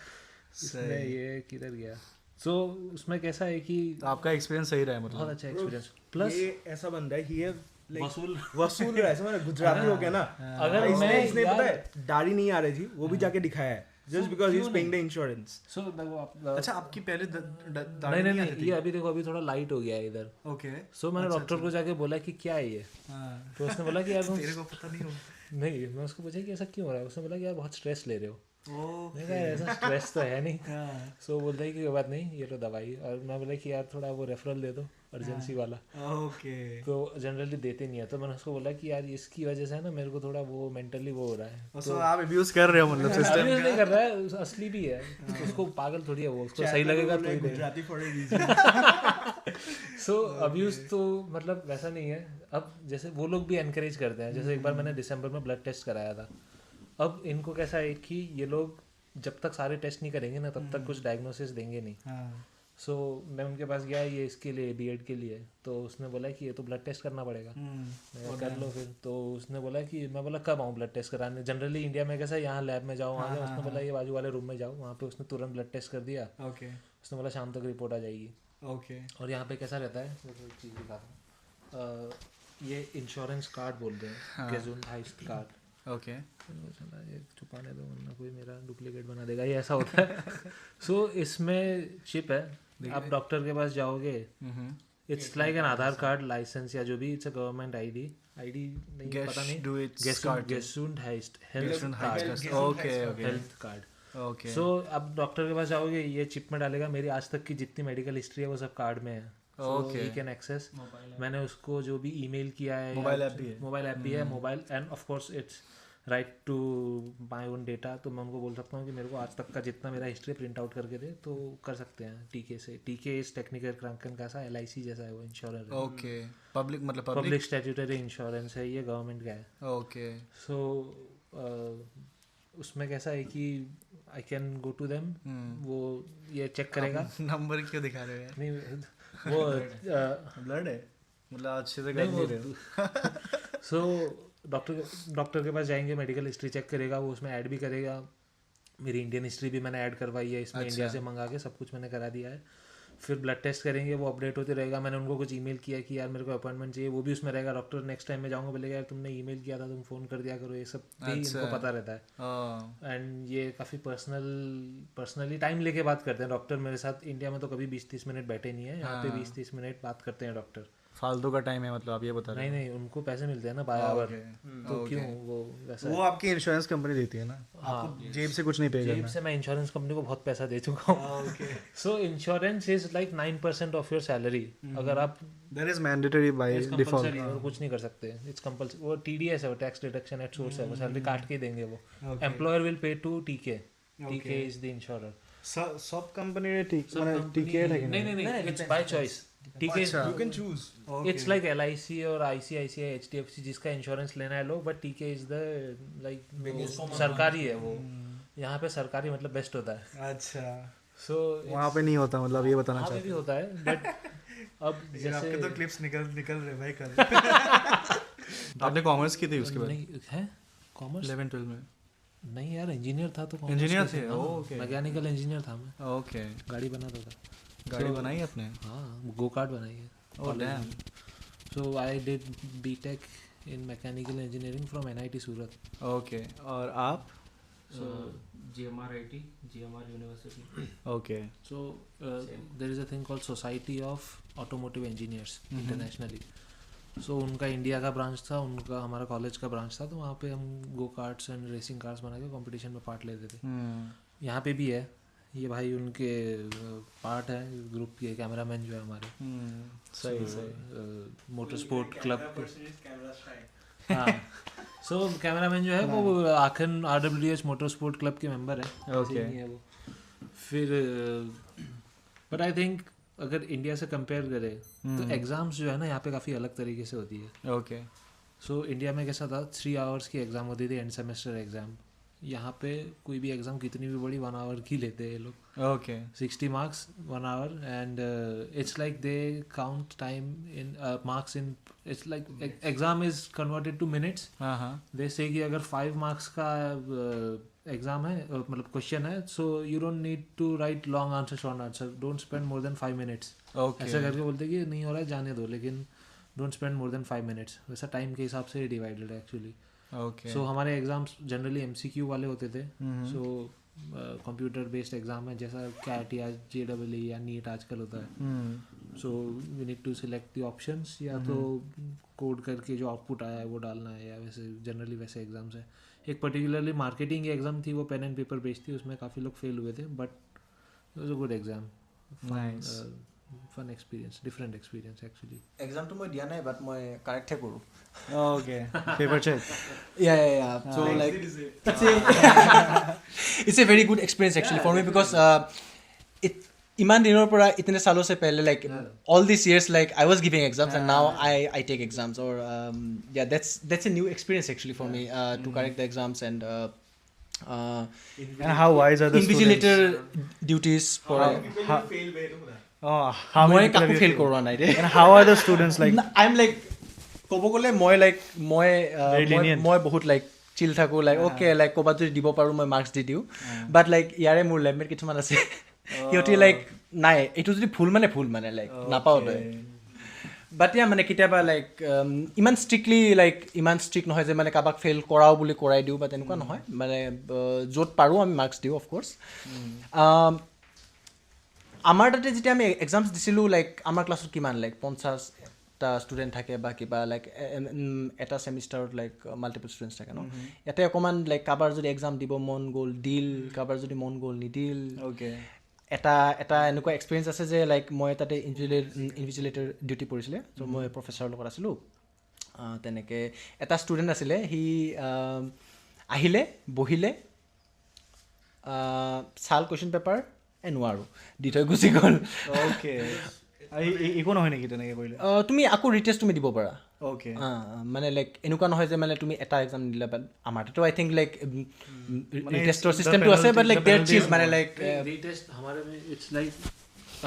इसने ये किधर गया। सो उसमें कैसा है कि आपका एक्सपीरियंस सही रहा है बहुत मतलब? अच्छा एक्सपीरियंस, प्लस ये ऐसा बंदा है, ही वसूल वसूल रहा है, समझ रहे? गुजराती हो गया ना, अगर इसने पता है दाढ़ी नहीं आ रही थी, वो भी जाके दिखाया है, just because he is paying the insurance. So अच्छा आपकी पहले नहीं नहीं नहीं, ये अभी देखो अभी थोड़ा लाइट हो गया है इधर। ओके सो मैंने डॉक्टर को जाके बोला कि क्या है ये, तो उसने बोला कि यार तेरे को पता नहीं हो? नहीं, मैं उसको पूछा कि ऐसा क्यों हो रहा है, उसने बोला कि यार बहुत स्ट्रेस ले रहे हो। मैंने कहा ऐसा स्ट्रेस तो है नहीं। सो बोलता है कि कोई बात नहीं, ये लो दवाई, और मैं बोला कि यार थोड़ा वो रेफरल दे दो अर्जेंसी वाला, ओके। तो जनरली देते नहीं है। तो मैंने उसको बोला कि यार इसकी वजह से है ना मेरे को थोड़ा वो मेंटली वो हो रहा है। तो आप अब्यूज कर रहे हो मतलब सिस्टम अब्यूज नहीं कर रहा है, असली भी है, उसको पागल थोड़ी है वो, उसको सही लगेगा तो ही देगा। Gujarati for a reason. So abuse तो मतलब वैसा नहीं है। अब जैसे वो लोग भी एनकरेज करते हैं, जैसे एक बार मैंने दिसंबर में ब्लड टेस्ट कराया था। अब इनको कैसा है कि ये लोग जब तक सारे टेस्ट नहीं करेंगे ना तब तक कुछ डायग्नोसिस देंगे नहीं। सो मैं उनके पास गया ये इसके लिए B.Ed के लिए, तो उसने बोला कि ये तो ब्लड टेस्ट करना पड़ेगा। मैं कर लो फिर, तो उसने बोला कि, मैं बोला कब आऊँ ब्लड टेस्ट कराने, जनरली इंडिया में कैसा है यहाँ लैब में जाओ वहाँ जाओ, उसने बोला ये बाजू वाले रूम में जाओ, वहाँ पे उसने तुरंत ब्लड टेस्ट कर दिया। ओके उसने बोला शाम तक रिपोर्ट आ जाएगी। ओके। और यहाँ पे कैसा रहता है, एक चीज़ दिखाता हूँ, ये इंश्योरेंस कार्ड बोलते हैं, गेजुंडाइज्ड कार्ड। ओके चला ये छुपाने दो वरना कोई मेरा डुप्लीकेट बना देगा, ये ऐसा होता है। सो इसमें चिप है, आप डॉक्टर के पास जाओगे, it's like an Aadhaar card, licence या जो भी, इट्स अ गवर्नमेंट आईडी नहीं पता नहीं, गेजुंडाइज्ड health card. Okay okay health card. Okay. So अब डॉक्टर के पास जाओगे, ये चिप में डालेगा मेरी आज तक की जितनी मेडिकल हिस्ट्री है वो सब कार्ड में है, ओके। He can access. मैंने उसको जो भी ईमेल किया है, मोबाइल ऐप भी है, मोबाइल ऐप भी है, mobile, and of course it's right to my own data. तो मैं उनको बोल सकता हूँ कि मेरे को आज तक का जितना मेरा हिस्ट्री प्रिंट आउट करके दे, तो कर सकते हैं TK से। TK इज टेक्निकल क्रैंकन का सा LIC जैसा है, वो इंश्योरेंस है। ओके। पब्लिक मतलब पब्लिक स्टैट्यूटरी इंश्योरेंस है, ये गवर्नमेंट का है। ओके। सो उसमें कैसा है कि I can go to them, वो ये चेक करेगा। नंबर क्यों दिखा रहे हो यार? नहीं वो ब्लड है मतलब अच्छे से कर नहीं रहे हो। सो डॉक्टर के पास जाएंगे, मेडिकल हिस्ट्री चेक करेगा, वो उसमें ऐड भी करेगा। मेरी इंडियन हिस्ट्री भी मैंने ऐड करवाई है इसमें, इंडिया से मंगा के सब कुछ मैंने करा दिया है। फिर ब्लड टेस्ट करेंगे, वो अपडेट होते रहेगा। मैंने उनको कुछ ईमेल किया कि यार मेरे को अपॉइंटमेंट चाहिए, वो भी उसमें रहेगा। डॉक्टर नेक्स्ट टाइम में जाऊँगा बोलेगा यार तुमने ईमेल किया था, तुम फ़ोन कर दिया करो, ये सब भी इनको पता रहता है। एंड ये काफ़ी पर्सनली टाइम लेके बात करते हैं डॉक्टर मेरे साथ। इंडिया में तो कभी 20-30 मिनट बैठे नहीं है, यहाँ पे 20-30 मिनट बात करते हैं डॉक्टर। फालतू का टाइम है मतलब आप ये बता रहे नहीं उनको पैसे मिलते हैं ना बाय आवर, तो क्यों वो वैसा। वो आपकी इंश्योरेंस कंपनी देती है ना, आपको जेब से कुछ नहीं पे करना। जेब से मैं इंश्योरेंस कंपनी को बहुत पैसा दे चुका हूँ। So insurance is like 9% of your salary. अगर आप that is mandatory by It's default compulsory और कुछ नहीं कर सकते. It's compulsory. वो TDS है, वो टैक्स डिडक्शन एट सोर्स है, वो सैलरी काट के ही देंगे वो. Employer will pay to TK. TK is the insurer. सब कंपनी रे ठीक माने टीके থাকে नहीं, it's by choice. TK is You can choose. It's like LIC और ICICI, HDFC जिसका इंश्योरेंस लेना है लो, but TK is the like सरकारी है वो. यहाँ पे सरकारी मतलब बेस्ट होता है. अच्छा So वहाँ पे नहीं होता मतलब ये बताना वहाँ पे चाहते भी होता है, but अब जैसे आपके तो क्लिप्स निकल रहे भाई कल आपने कॉमर्स की थी उसके बाद नहीं है कॉमर्स 11 12 में नहीं यार इंजीनियर था तो Engineer थे? ओके. मैकेनिकल इंजीनियर था मैं ओके गाड़ी बनाता था गाड़ी बनाई आपने हाँ गो कार्ट बनाई है oh damn so I did BTech in mechanical engineering from NIT Surat okay और आप So GMR University. ओके so there is a thing called Society of Automotive Engineers internationally so उनका इंडिया का ब्रांच था उनका हमारा कॉलेज का ब्रांच था तो वहाँ पे हम गो कार्ट्स एंड रेसिंग कार्स बना के कंपटीशन में पार्ट लेते थे यहाँ पे भी है ये भाई उनके पार्ट है ग्रुप के कैमरामैन जो है हमारे सही मोटर स्पोर्ट क्लब हाँ सो कैमरामैन जो है वो आखिर RWS मोटर स्पोर्ट क्लब के मेंबर है Okay. ऐसे ही है वो फिर बट आई थिंक अगर इंडिया से कंपेयर करें तो एग्ज़ाम्स जो है ना यहाँ पे काफ़ी अलग तरीके से होती है ओके सो इंडिया में कैसा था 3 आवर्स की एग्ज़ाम होती थी एंड सेमेस्टर एग्ज़ाम यहाँ पे कोई भी एग्ज़ाम कितनी भी बड़ी 1 आवर की लेते हैं ये लोग okay 60 marks 1 hour and it's like they count time in marks in it's like exam is converted to minutes हाँ हाँ they say कि अगर 5 marks का एग्ज़ाम है मतलब क्वेश्चन है so you don't need to write long answer short answer don't spend more than 5 minutes okay ऐसा करके बोलते कि नहीं हो रहा है जाने दो लेकिन don't spend more than 5 minutes वैसा टाइम के हिसाब से डिवाइडेड है एक्चुअली ओके सो हमारे एग्जाम्स जनरली MCQ वाले होते थे सो कंप्यूटर बेस्ड एग्जाम है जैसा CAT या JEE या NEET आजकल होता है so you need to select the options या तो कोड करके जो आउटपुट आया है वो डालना है या वैसे जनरली वैसे एग्जाम्स है एक पर्टिकुलरली मार्केटिंग की एग्जाम थी वो पेन एंड पेपर बेस्ड थी उसमें काफ़ी लोग फेल हुए थे but it was a good exam Nice. Fun experience different experience actually এক্সামটো মই দিয়া নাই বাট মই কাৰেক্টহে কৰোঁ okay paper check yeah so like it's a very good experience actually for me because it iman dinor pura itne salo se pehle like all these years like I was giving exams and now I take exams or yeah that's a new experience actually for me to correct the exams and and how wise are the invigilator duties for how মই many কাকো fail কৰোৱা নাই দেই and how are the students like I am like ক'ব গ'লে মই like Very lenient. মই বহুত লাইক চিল থাকোঁ লাইক অ'কে লাইক ক'ৰবাত যদি দিব পাৰোঁ মই মাৰ্কছ দি দিওঁ বাট লাইক ইয়াৰে মোৰ লেবমেট কিছুমান আছে সিহঁতি লাইক নাই এইটো যদি ভুল মানে লাইক নাপাওঁ তই বাট ইয়া মানে কেতিয়াবা লাইক ইমান ষ্ট্ৰিক্ট নহয় যে মানে কাৰোবাক ফেইল কৰাওঁ বুলি কৰাই দিওঁ বা তেনেকুৱা নহয় মানে য'ত পাৰোঁ আমি মাৰ্কছ দিওঁ অফক'ৰ্ছ আমাৰ তাতে যেতিয়া আমি এক্সামছ দিছিলোঁ লাইক আমাৰ ক্লাছত কিমান লাইক 50টা ষ্টুডেণ্ট থাকে বা কিবা লাইক এটা ছেমিষ্টাৰত লাইক মাল্টিপল ষ্টুডেণ্টছ থাকে ন ইয়াতে অকণমান লাইক কাৰোবাৰ যদি এক্সাম দিব মন গ'ল দিল কাৰোবাৰ যদি মন গ'ল নিদিল okay এটা এনেকুৱা এক্সপিৰিয়েঞ্চ আছে যে লাইক মই তাতে ইনভিজিলেটৰ ডিউটি পৰিছিলে চ' মই প্ৰফেচাৰৰ লগত আছিলোঁ তেনেকৈ এটা ষ্টুডেণ্ট আছিলে সি আহিলে বহিলে চাল কুৱেশ্যন পেপাৰ নোৱাৰোঁ দি থৈ গুচি গ'ল okay একো নহয় নেকি তেনেকৈ কৰিলে তুমি আকৌ ৰিটেষ্ট তুমি দিব পাৰা okay মানে লাইক এনেকুৱা নহয় যে মানে তুমি এটা এক্সাম দিলা বাট আমাৰ তাতো আই থিংক লাইক ৰিটেষ্টৰ চিষ্টেমটো আছে বাট লাইক দেয়াৰ চিজ মানে লাইক रीटेस्ट हमारे में इट्स लाइक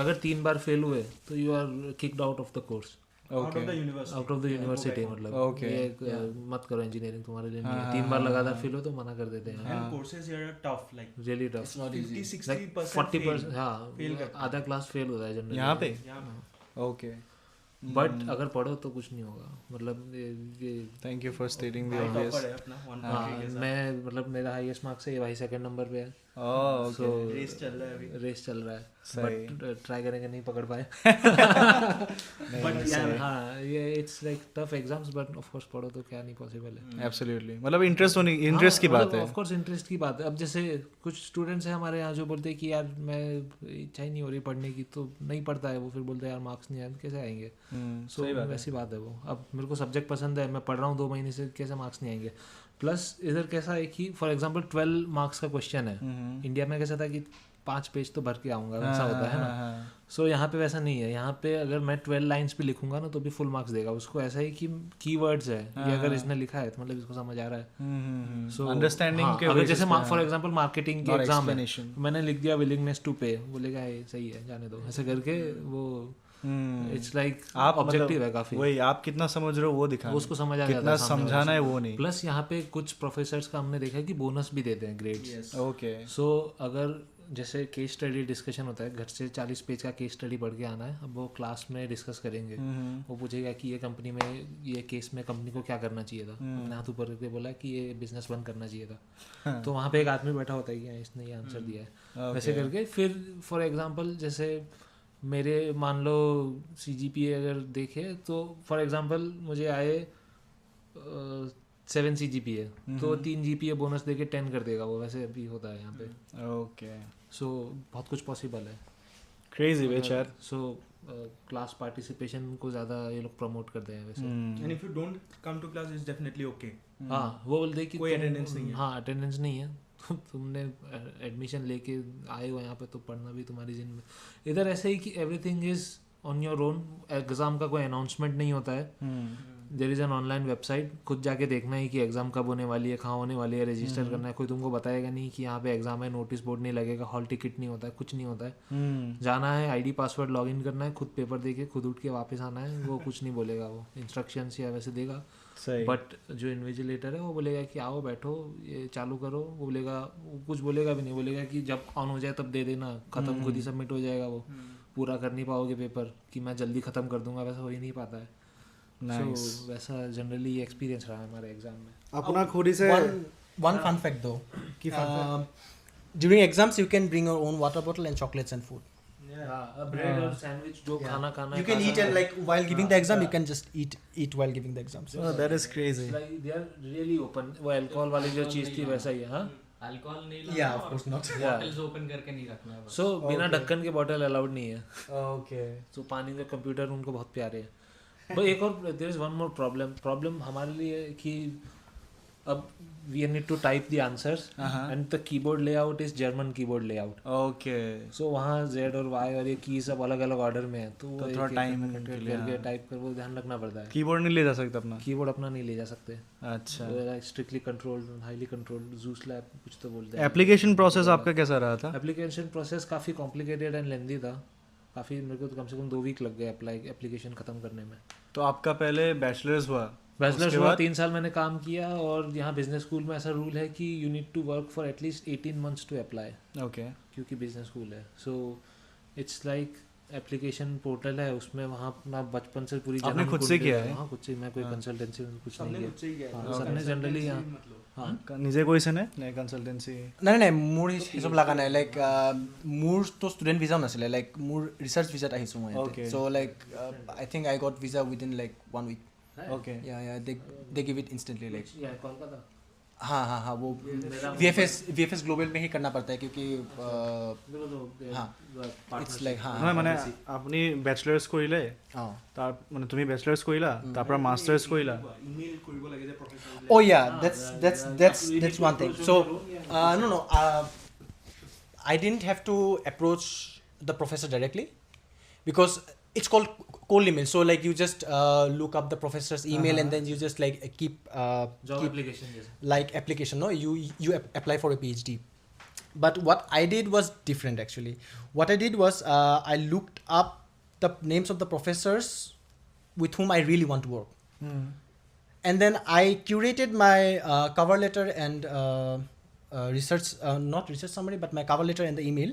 अगर 3 बार फेल हुए तो you are kicked out of the course okay out of the university मतलब Okay. ये मत करो इंजीनियरिंग तुम्हारे लिए नहीं है 3 बार लगातार फेल हो तो मना कर देते हैं And courses here are tough, like really tough 50-60% 40% हाँ आधा क्लास फेल होता है जनरली यहाँ पे okay बट अगर पढ़ो तो कुछ नहीं होगा मतलब ये thank you for stating the obvious हाँ मैं मतलब मेरा हाईएस्ट मार्क्स है ये भाई सेकंड नंबर पे है oh okay सो रेस चल रहा है अभी रेस चल रहा है सही। बट ट्राई करेंगे नहीं पकड़ पाए बट हाँ ये it's like tough exams but of course पढ़ो तो क्या नहीं पॉसिबल है absolutely मतलब इंटरेस्ट की बात है ऑफ कोर्स इंटरेस्ट की बात है अब जैसे कुछ स्टूडेंट्स हैं हमारे यहाँ जो बोलते हैं कि यार मैं इच्छा ही नहीं हो रही पढ़ने की तो नहीं पढ़ता है वो फिर बोलते हैं यार मार्क्स नहीं आए तो कैसे आएंगे सो वैसी बात है वो. अब मेरे को सब्जेक्ट पसंद है, मैं पढ़ रहा हूँ 2 महीने से, कैसे मार्क्स नहीं आएंगे. प्लस इधर कैसा है कि फॉर एग्जांपल 12 मार्क्स का क्वेश्चन है. इंडिया में कैसा था कि 5 पेज तो भर के आऊँगा, वैसा होता है ना. सो यहाँ पे वैसा नहीं है. यहाँ पे अगर मैं 12 लाइन्स भी लिखूंगा ना तो भी फुल मार्क्स देगा. उसको ऐसा है कि कीवर्ड्स है, ये अगर इसने लिखा है तो मतलब इसको समझ आ रहा है. सो अंडरस्टैंडिंग के अगर जैसे for example marketing K exam है, मैंने लिख दिया विलिंगनेस टू पे, बोलेगा ये सही है जाने दो, ऐसे करके वो इट्स लाइक आप ऑब्जेक्टिव है काफी. वही आप कितना समझ रहे हो वो दिखाना, उसको समझ आ कितना समझाना है वो नहीं. प्लस यहाँ पे कुछ प्रोफेसर्स का हमने देखा है कि बोनस भी देते हैं ग्रेड्स. ओके. सो अगर जैसे केस स्टडी डिस्कशन होता है, घर से 40 पेज का केस स्टडी पढ़ के आना है, अब वो क्लास में डिस्कस करेंगे. वो पूछेगा कि ये कंपनी में ये केस में कंपनी को क्या करना चाहिए था. अपने हाथ ऊपर करके बोला कि ये बिजनेस बंद करना चाहिए था. तो वहाँ पे एक आदमी बैठा होता है कि इसने ये आंसर दिया है, वैसे करके. फिर फॉर एग्जाम्पल जैसे मेरे मान लो CGPA अगर देखे तो फॉर एग्जांपल मुझे आए 7 CGPA, तो 3 GPA बोनस देके 10 कर देगा वो. वैसे अभी होता है यहाँ पे. ओके. सो बहुत कुछ पॉसिबल है. क्रेजी बेच यार. सो क्लास पार्टिसिपेशन को ज़्यादा ये लोग प्रमोट करते हैं वैसे. And if you don't come to class is definitely okay. हाँ, वो बोलते हैं कि कोई अटेंडेंस नहीं है. हाँ, अटेंडेंस नहीं है. तुमने एडमिशन लेके आए हो यहाँ पे तो पढ़ना भी तुम्हारी जिन में. इधर ऐसे ही कि everything is on your own. Exam का कोई अनाउंसमेंट नहीं होता है. There is an online website, खुद जाके देखना है कि एग्जाम कब होने वाली है, कहाँ होने वाली है, रजिस्टर करना है. कोई तुमको बताएगा नहीं कि यहाँ पे एग्जाम है, नोटिस बोर्ड नहीं लगेगा, हॉल टिकट नहीं होता है, कुछ नहीं होता है. जाना है, ID पासवर्ड लॉगिन करना है, खुद पेपर देके खुद उठ के वापस आना है. वो कुछ नहीं बोलेगा, वो इंस्ट्रक्शंस या वैसे देगा. बट जो इन्विजिलेटर है वो बोलेगा कि आओ बैठो ये चालू करो. वो बोलेगा, वो कुछ बोलेगा भी नहीं, बोलेगा कि जब ऑन हो जाए तब दे देना, खत्म खुद ही सबमिट हो जाएगा. वो पूरा कर नहीं पाओगे पेपर कि मैं जल्दी खत्म कर दूंगा, वैसा हो ही नहीं पाता है. So, वैसा जनरली एक्सपीरियंस रहा है हमारे एग्जाम में. अपना खुद ही से one fun fact though. During exams you can bring your own water bottle and chocolates and food. Bread और सैंडविच जो खाना खाना You can eat and like while giving the exam you can just eat while giving the exams. That is crazy. They are really open. वो alcohol वाली जो चीज थी वैसा ही है. हाँ, अल्कोहल नहीं Yeah, of course not. Bottles open करके नहीं रखना है. सो बिना ढक्कन के बॉटल अलाउड नहीं है. ओके. तो पानी का कंप्यूटर उनको बहुत प्यारे है. बट एक और there is one more problem हमारे लिए कि अब we need to type the answers and the keyboard layout is German keyboard layout. Okay. So वहाँ Z और Y और ये की सब अलग अलग ऑर्डर में है, तो थोड़ा टाइम करके टाइप कर वो ध्यान रखना पड़ता है. कीबोर्ड नहीं ले जा सकता अपना. कीबोर्ड अपना नहीं ले जा सकते. अच्छा. Strictly controlled, highly controlled, juice lab कुछ तो बोलते हैं. एप्लीकेशन प्रोसेस आपका कैसा रहा था? एप्लीकेशन प्रोसेस काफ़ी कॉम्प्लिकेटेड एंड लेंदी था. काफ़ी मेरे को तो कम से कम 2 वीक लग गए एप्लीकेशन ख़त्म करने में. तो आपका पहले बैचलर्स हुआ? बैचलर्स हुआ, 3 साल मैंने काम किया. और यहाँ बिजनेस स्कूल में ऐसा रूल है कि you need to work for at least 18 months to apply. Okay. क्योंकि बिजनेस स्कूल है. So it's like application portal है, उसमें वहाँ अपना बचपन से पूरी आपने खुद से किया है? हाँ, खुद से. मैं कोई कंसल्टेंसी कुछ नहीं किया. सबने जनरली নিজে কৰিছেনে নে কনসালটেন্সি? নাই মোৰ হিচাপ লগা নাই. লাইক মোৰতো ষ্টুডেণ্ট ভিজাও নাছিলে. লাইক মোৰ ৰিচাৰ্চ ভিজাত আহিছোঁ মই. So' like I think I got visa within like 1 week. Okay. या they give it instantly. Like Kolkata. हाँ वो VFS ग्लोबल में ही करना पड़ता है क्योंकि हाँ इट्स लाइक हाँ মানে আপুনি ব্যাচলাৰ্স কৰিলে, তাৰ মানে তুমি ব্যাচলাৰ্স কৰিলা, তাৰ পৰা মাষ্টাৰ্স কৰিলা. ইমেইল কৰিব লাগে যে professor. Oh yeah, that's one thing. So no, I didn't have to approach the professor directly because it's called cold email. So like you just look up the professor's email and then you just like keep application like application. No, you apply for a PhD. But what I did was different actually. What I did was I looked up the names of the professors with whom I really want to work. And then I curated my cover letter and not research summary, but my cover letter and the email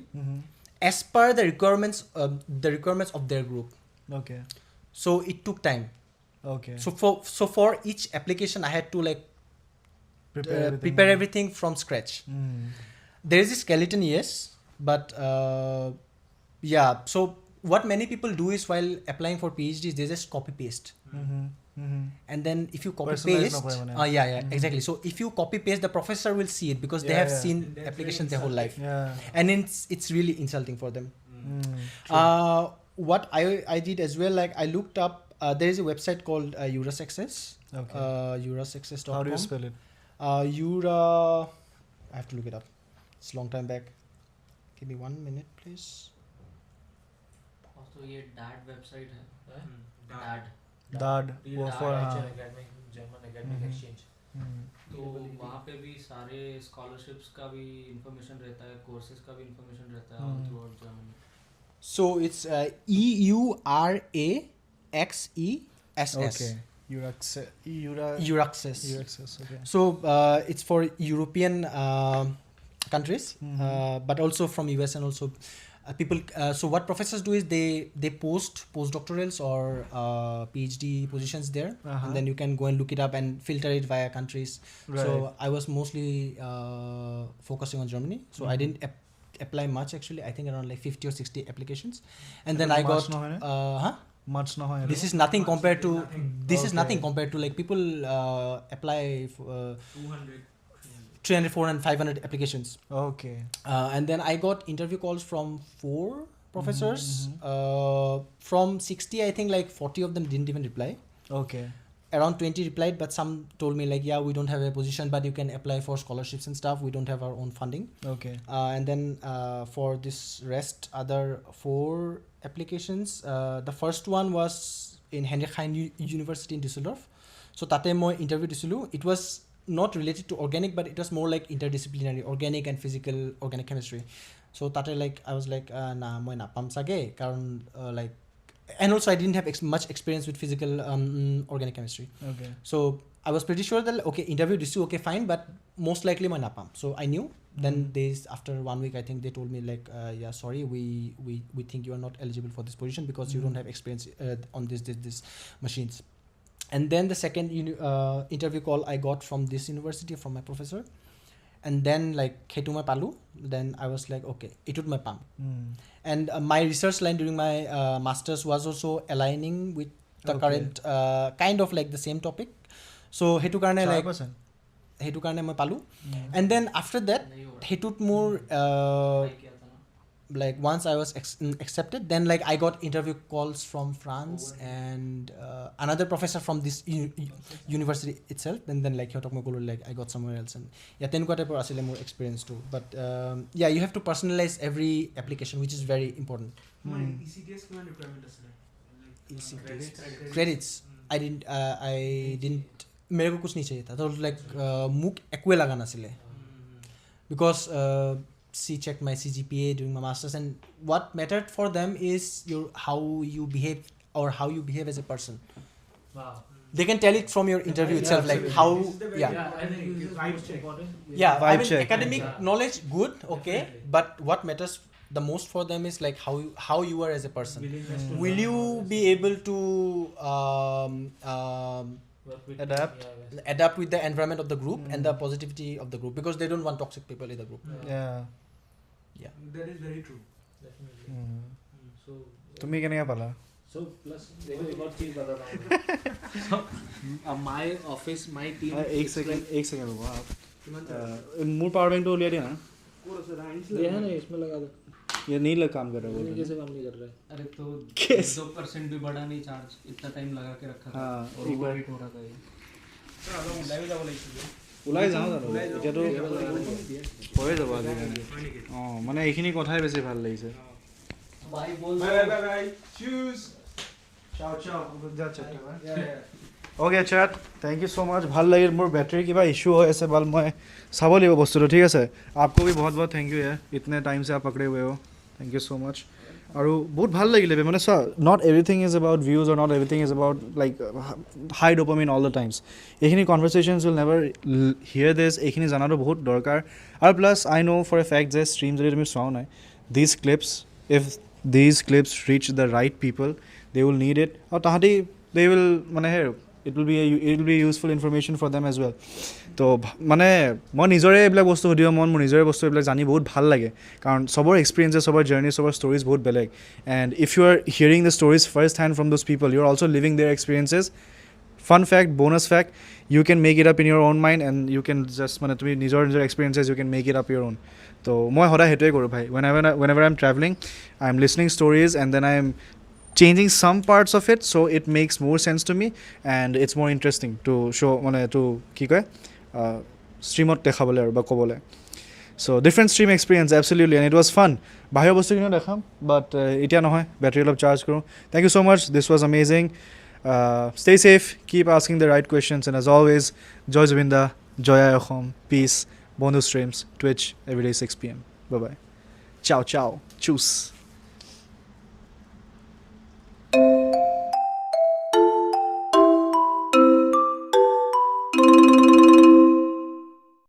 as per the requirements of their group. Okay. So it took time. Okay. So for each application I had to like prepare everything from scratch. There is a skeleton, yes, but yeah. So what many people do is while applying for PhDs, they just copy paste. And then if you copy paste, exactly. So if you copy paste, the professor will see it because they have seen applications their whole life. And it's really insulting for them. What I did as well, like I looked up There is a website called Eurosuccess. Okay. Eurosuccess.com. How do you spell it? Euro. I have to look it up. It's a long time back. Give me 1 minute, please. तो ये dad website है dad DAD. वो for German academic exchange. तो वहाँ पे भी सारे scholarships का भी इंफॉर्मेशन रहता है कोर्सेज का भी इंफॉर्मेशन रहता है all through out Germany So it's EURAXESS. Okay. Euraccess. Eurosuccess. Euraccess. Okay. So it's for European countries, but also from US and also people. So what professors do is they post postdoctorals or PhD positions there, and then you can go and look it up and filter it via countries. Right. So I was mostly focusing on Germany. So I didn't apply much actually. I think around like 50 or 60 applications, and then I got Much no hoy. this is nothing compared to this is nothing compared to like people apply for 300 400 500 applications, Okay. and then I got interview calls from 4 professors. From 60 I think like 40 of them didn't even reply. Okay. Around 20 replied, but some told me like, yeah, we don't have a position, but you can apply for scholarships and stuff. We don't have our own funding. Okay. And then for this rest other 4 applications, the first one was in Heinrich Heine University in Düsseldorf. So tate moi interview disilu. It was not related to organic, but it was more like interdisciplinary, organic and physical organic chemistry. So tate like I was like na moi na pam sage karon like, and also I didn't have much experience with physical organic chemistry. Okay. So I was pretty sure that okay, interview this okay fine, but most likely my napam. So I knew. Then after 1 week I think they told me like yeah, sorry, we think you are not eligible for this position because you don't have experience on this machines. And then the second interview call I got from this university from my professor, and then like hetu mai palu. Then I was like okay, it would my pam. And my research line during my masters was also aligning with the current kind of like the same topic. So hetu karone like 4%. hetu karone moi palu. And then after that hetut more like once I was accepted, then like I got interview calls from France and another professor from this university itself, and then like hiatok moi kolo like I got somewhere else, and yeah, tenuka type asile more experience too. But yeah, you have to personalize every application, which is very important. ECTS কিমান requirement আছিলে Credits I didn't मेरे को कुछ नहीं चाहिए था. तो like मुक एक्वे लगा नाছিলে because she checked my CGPA during my masters, and what mattered for them is how you behave or how you behave as a person. Wow. They can tell it from your interview itself, like how yeah I think this is Vibe most check. important. yeah I Vibe mean check. academic knowledge good, okay, but what matters the most for them is like how you are as a person. Will you be able to Work with Adapt. adapt with the environment of the group and the positivity of the group, because they don't want toxic people in the group. Yeah. that is very true. Definitely. So তুমি কেনেকৈ পালা? so plus देखो एक और चीज बता रहा हूँ मैं. My office, my team. एक सेकंड रुको आप. मोर पावर बैंक तो उलिया दिया ना. ये है ना, इसमें लगा दो. ये नहीं लग काम कर रहा ये है. कैसे काम नहीं कर रहा है? अरे तो Yes. 2% भी बढ़ा नहीं चार्ज इतना टाइम लगा के रखा था हाँ, और एक बार- ओवरहीट हो रहा था ये ওলাই যাওঁ জানো এতিয়াতো হৈয়ে যাব আজিকালি. অঁ মানে এইখিনি কথাই বেছি ভাল লাগিছে. भाई बोल okay set, thank you so' much. ভাল লাগিল. মোৰ বেটাৰী কিবা ইছ্যু হৈ আছে, ভাল মই চাব লাগিব বস্তুটো. ঠিক আছে, आपको भी बहुत बहुत थैंक यू है, इतने टाइम से आप पकड़े हुए हो. थैंक यू ছ' মাছ. আৰু বহুত ভাল লাগিলে মানে চোৱা, not everything is about views or not everything is about like high dopamine all the times. এইখিনি কনভাৰচেশ্যনছ উইল নেভাৰ হিয়াৰ দিছ. এইখিনি জনাটো বহুত দৰকাৰ. আৰু plus I know' for a fact যে ষ্ট্ৰীম যদি তুমি চোৱাও নাই, these clips, if these clips reach the right people, they will need it. আৰু তাহাঁতি দে উইল মানে হে it will be useful information for them as well. তো মানে মই নিজৰে এইবিলাক বস্তু সুধিব মোৰ নিজৰে বস্তু এইবিলাক জানি বহুত ভাল লাগে, কাৰণ চবৰ এক্সপিৰিয়েঞ্চেছ, চবৰ জাৰ্নি, চবৰ ষ্টৰিজ বহুত বেলেগ. And if you are hearing the stories first hand from those people, you are also' living their experiences. Fun fact, bonus fact, you can make it up in your own mind and you can just মানে তুমি নিজৰ experiences you can make it up your own. তো মই সদায় সেইটোৱে কৰোঁ ভাই. whenever I'm traveling, I'm listening stories and then I'm changing some parts of it so it makes more sense to me and it's more interesting to show মানে to কি কয় ষ্ট্ৰীমত দেখাবলৈ আৰু বা ক'বলৈ so different stream experience absolutely and it was fun বাহিৰৰ বস্তুখিনি দেখাম but এতিয়া নহয় বেটাৰী অলপ চাৰ্জ কৰোঁ thank you so much this was amazing stay safe keep asking the right questions and as always Joy Zubinda Joya Ochom peace Bondu streams Twitch every day 6 p.m. bye bye ciao ciao tschüss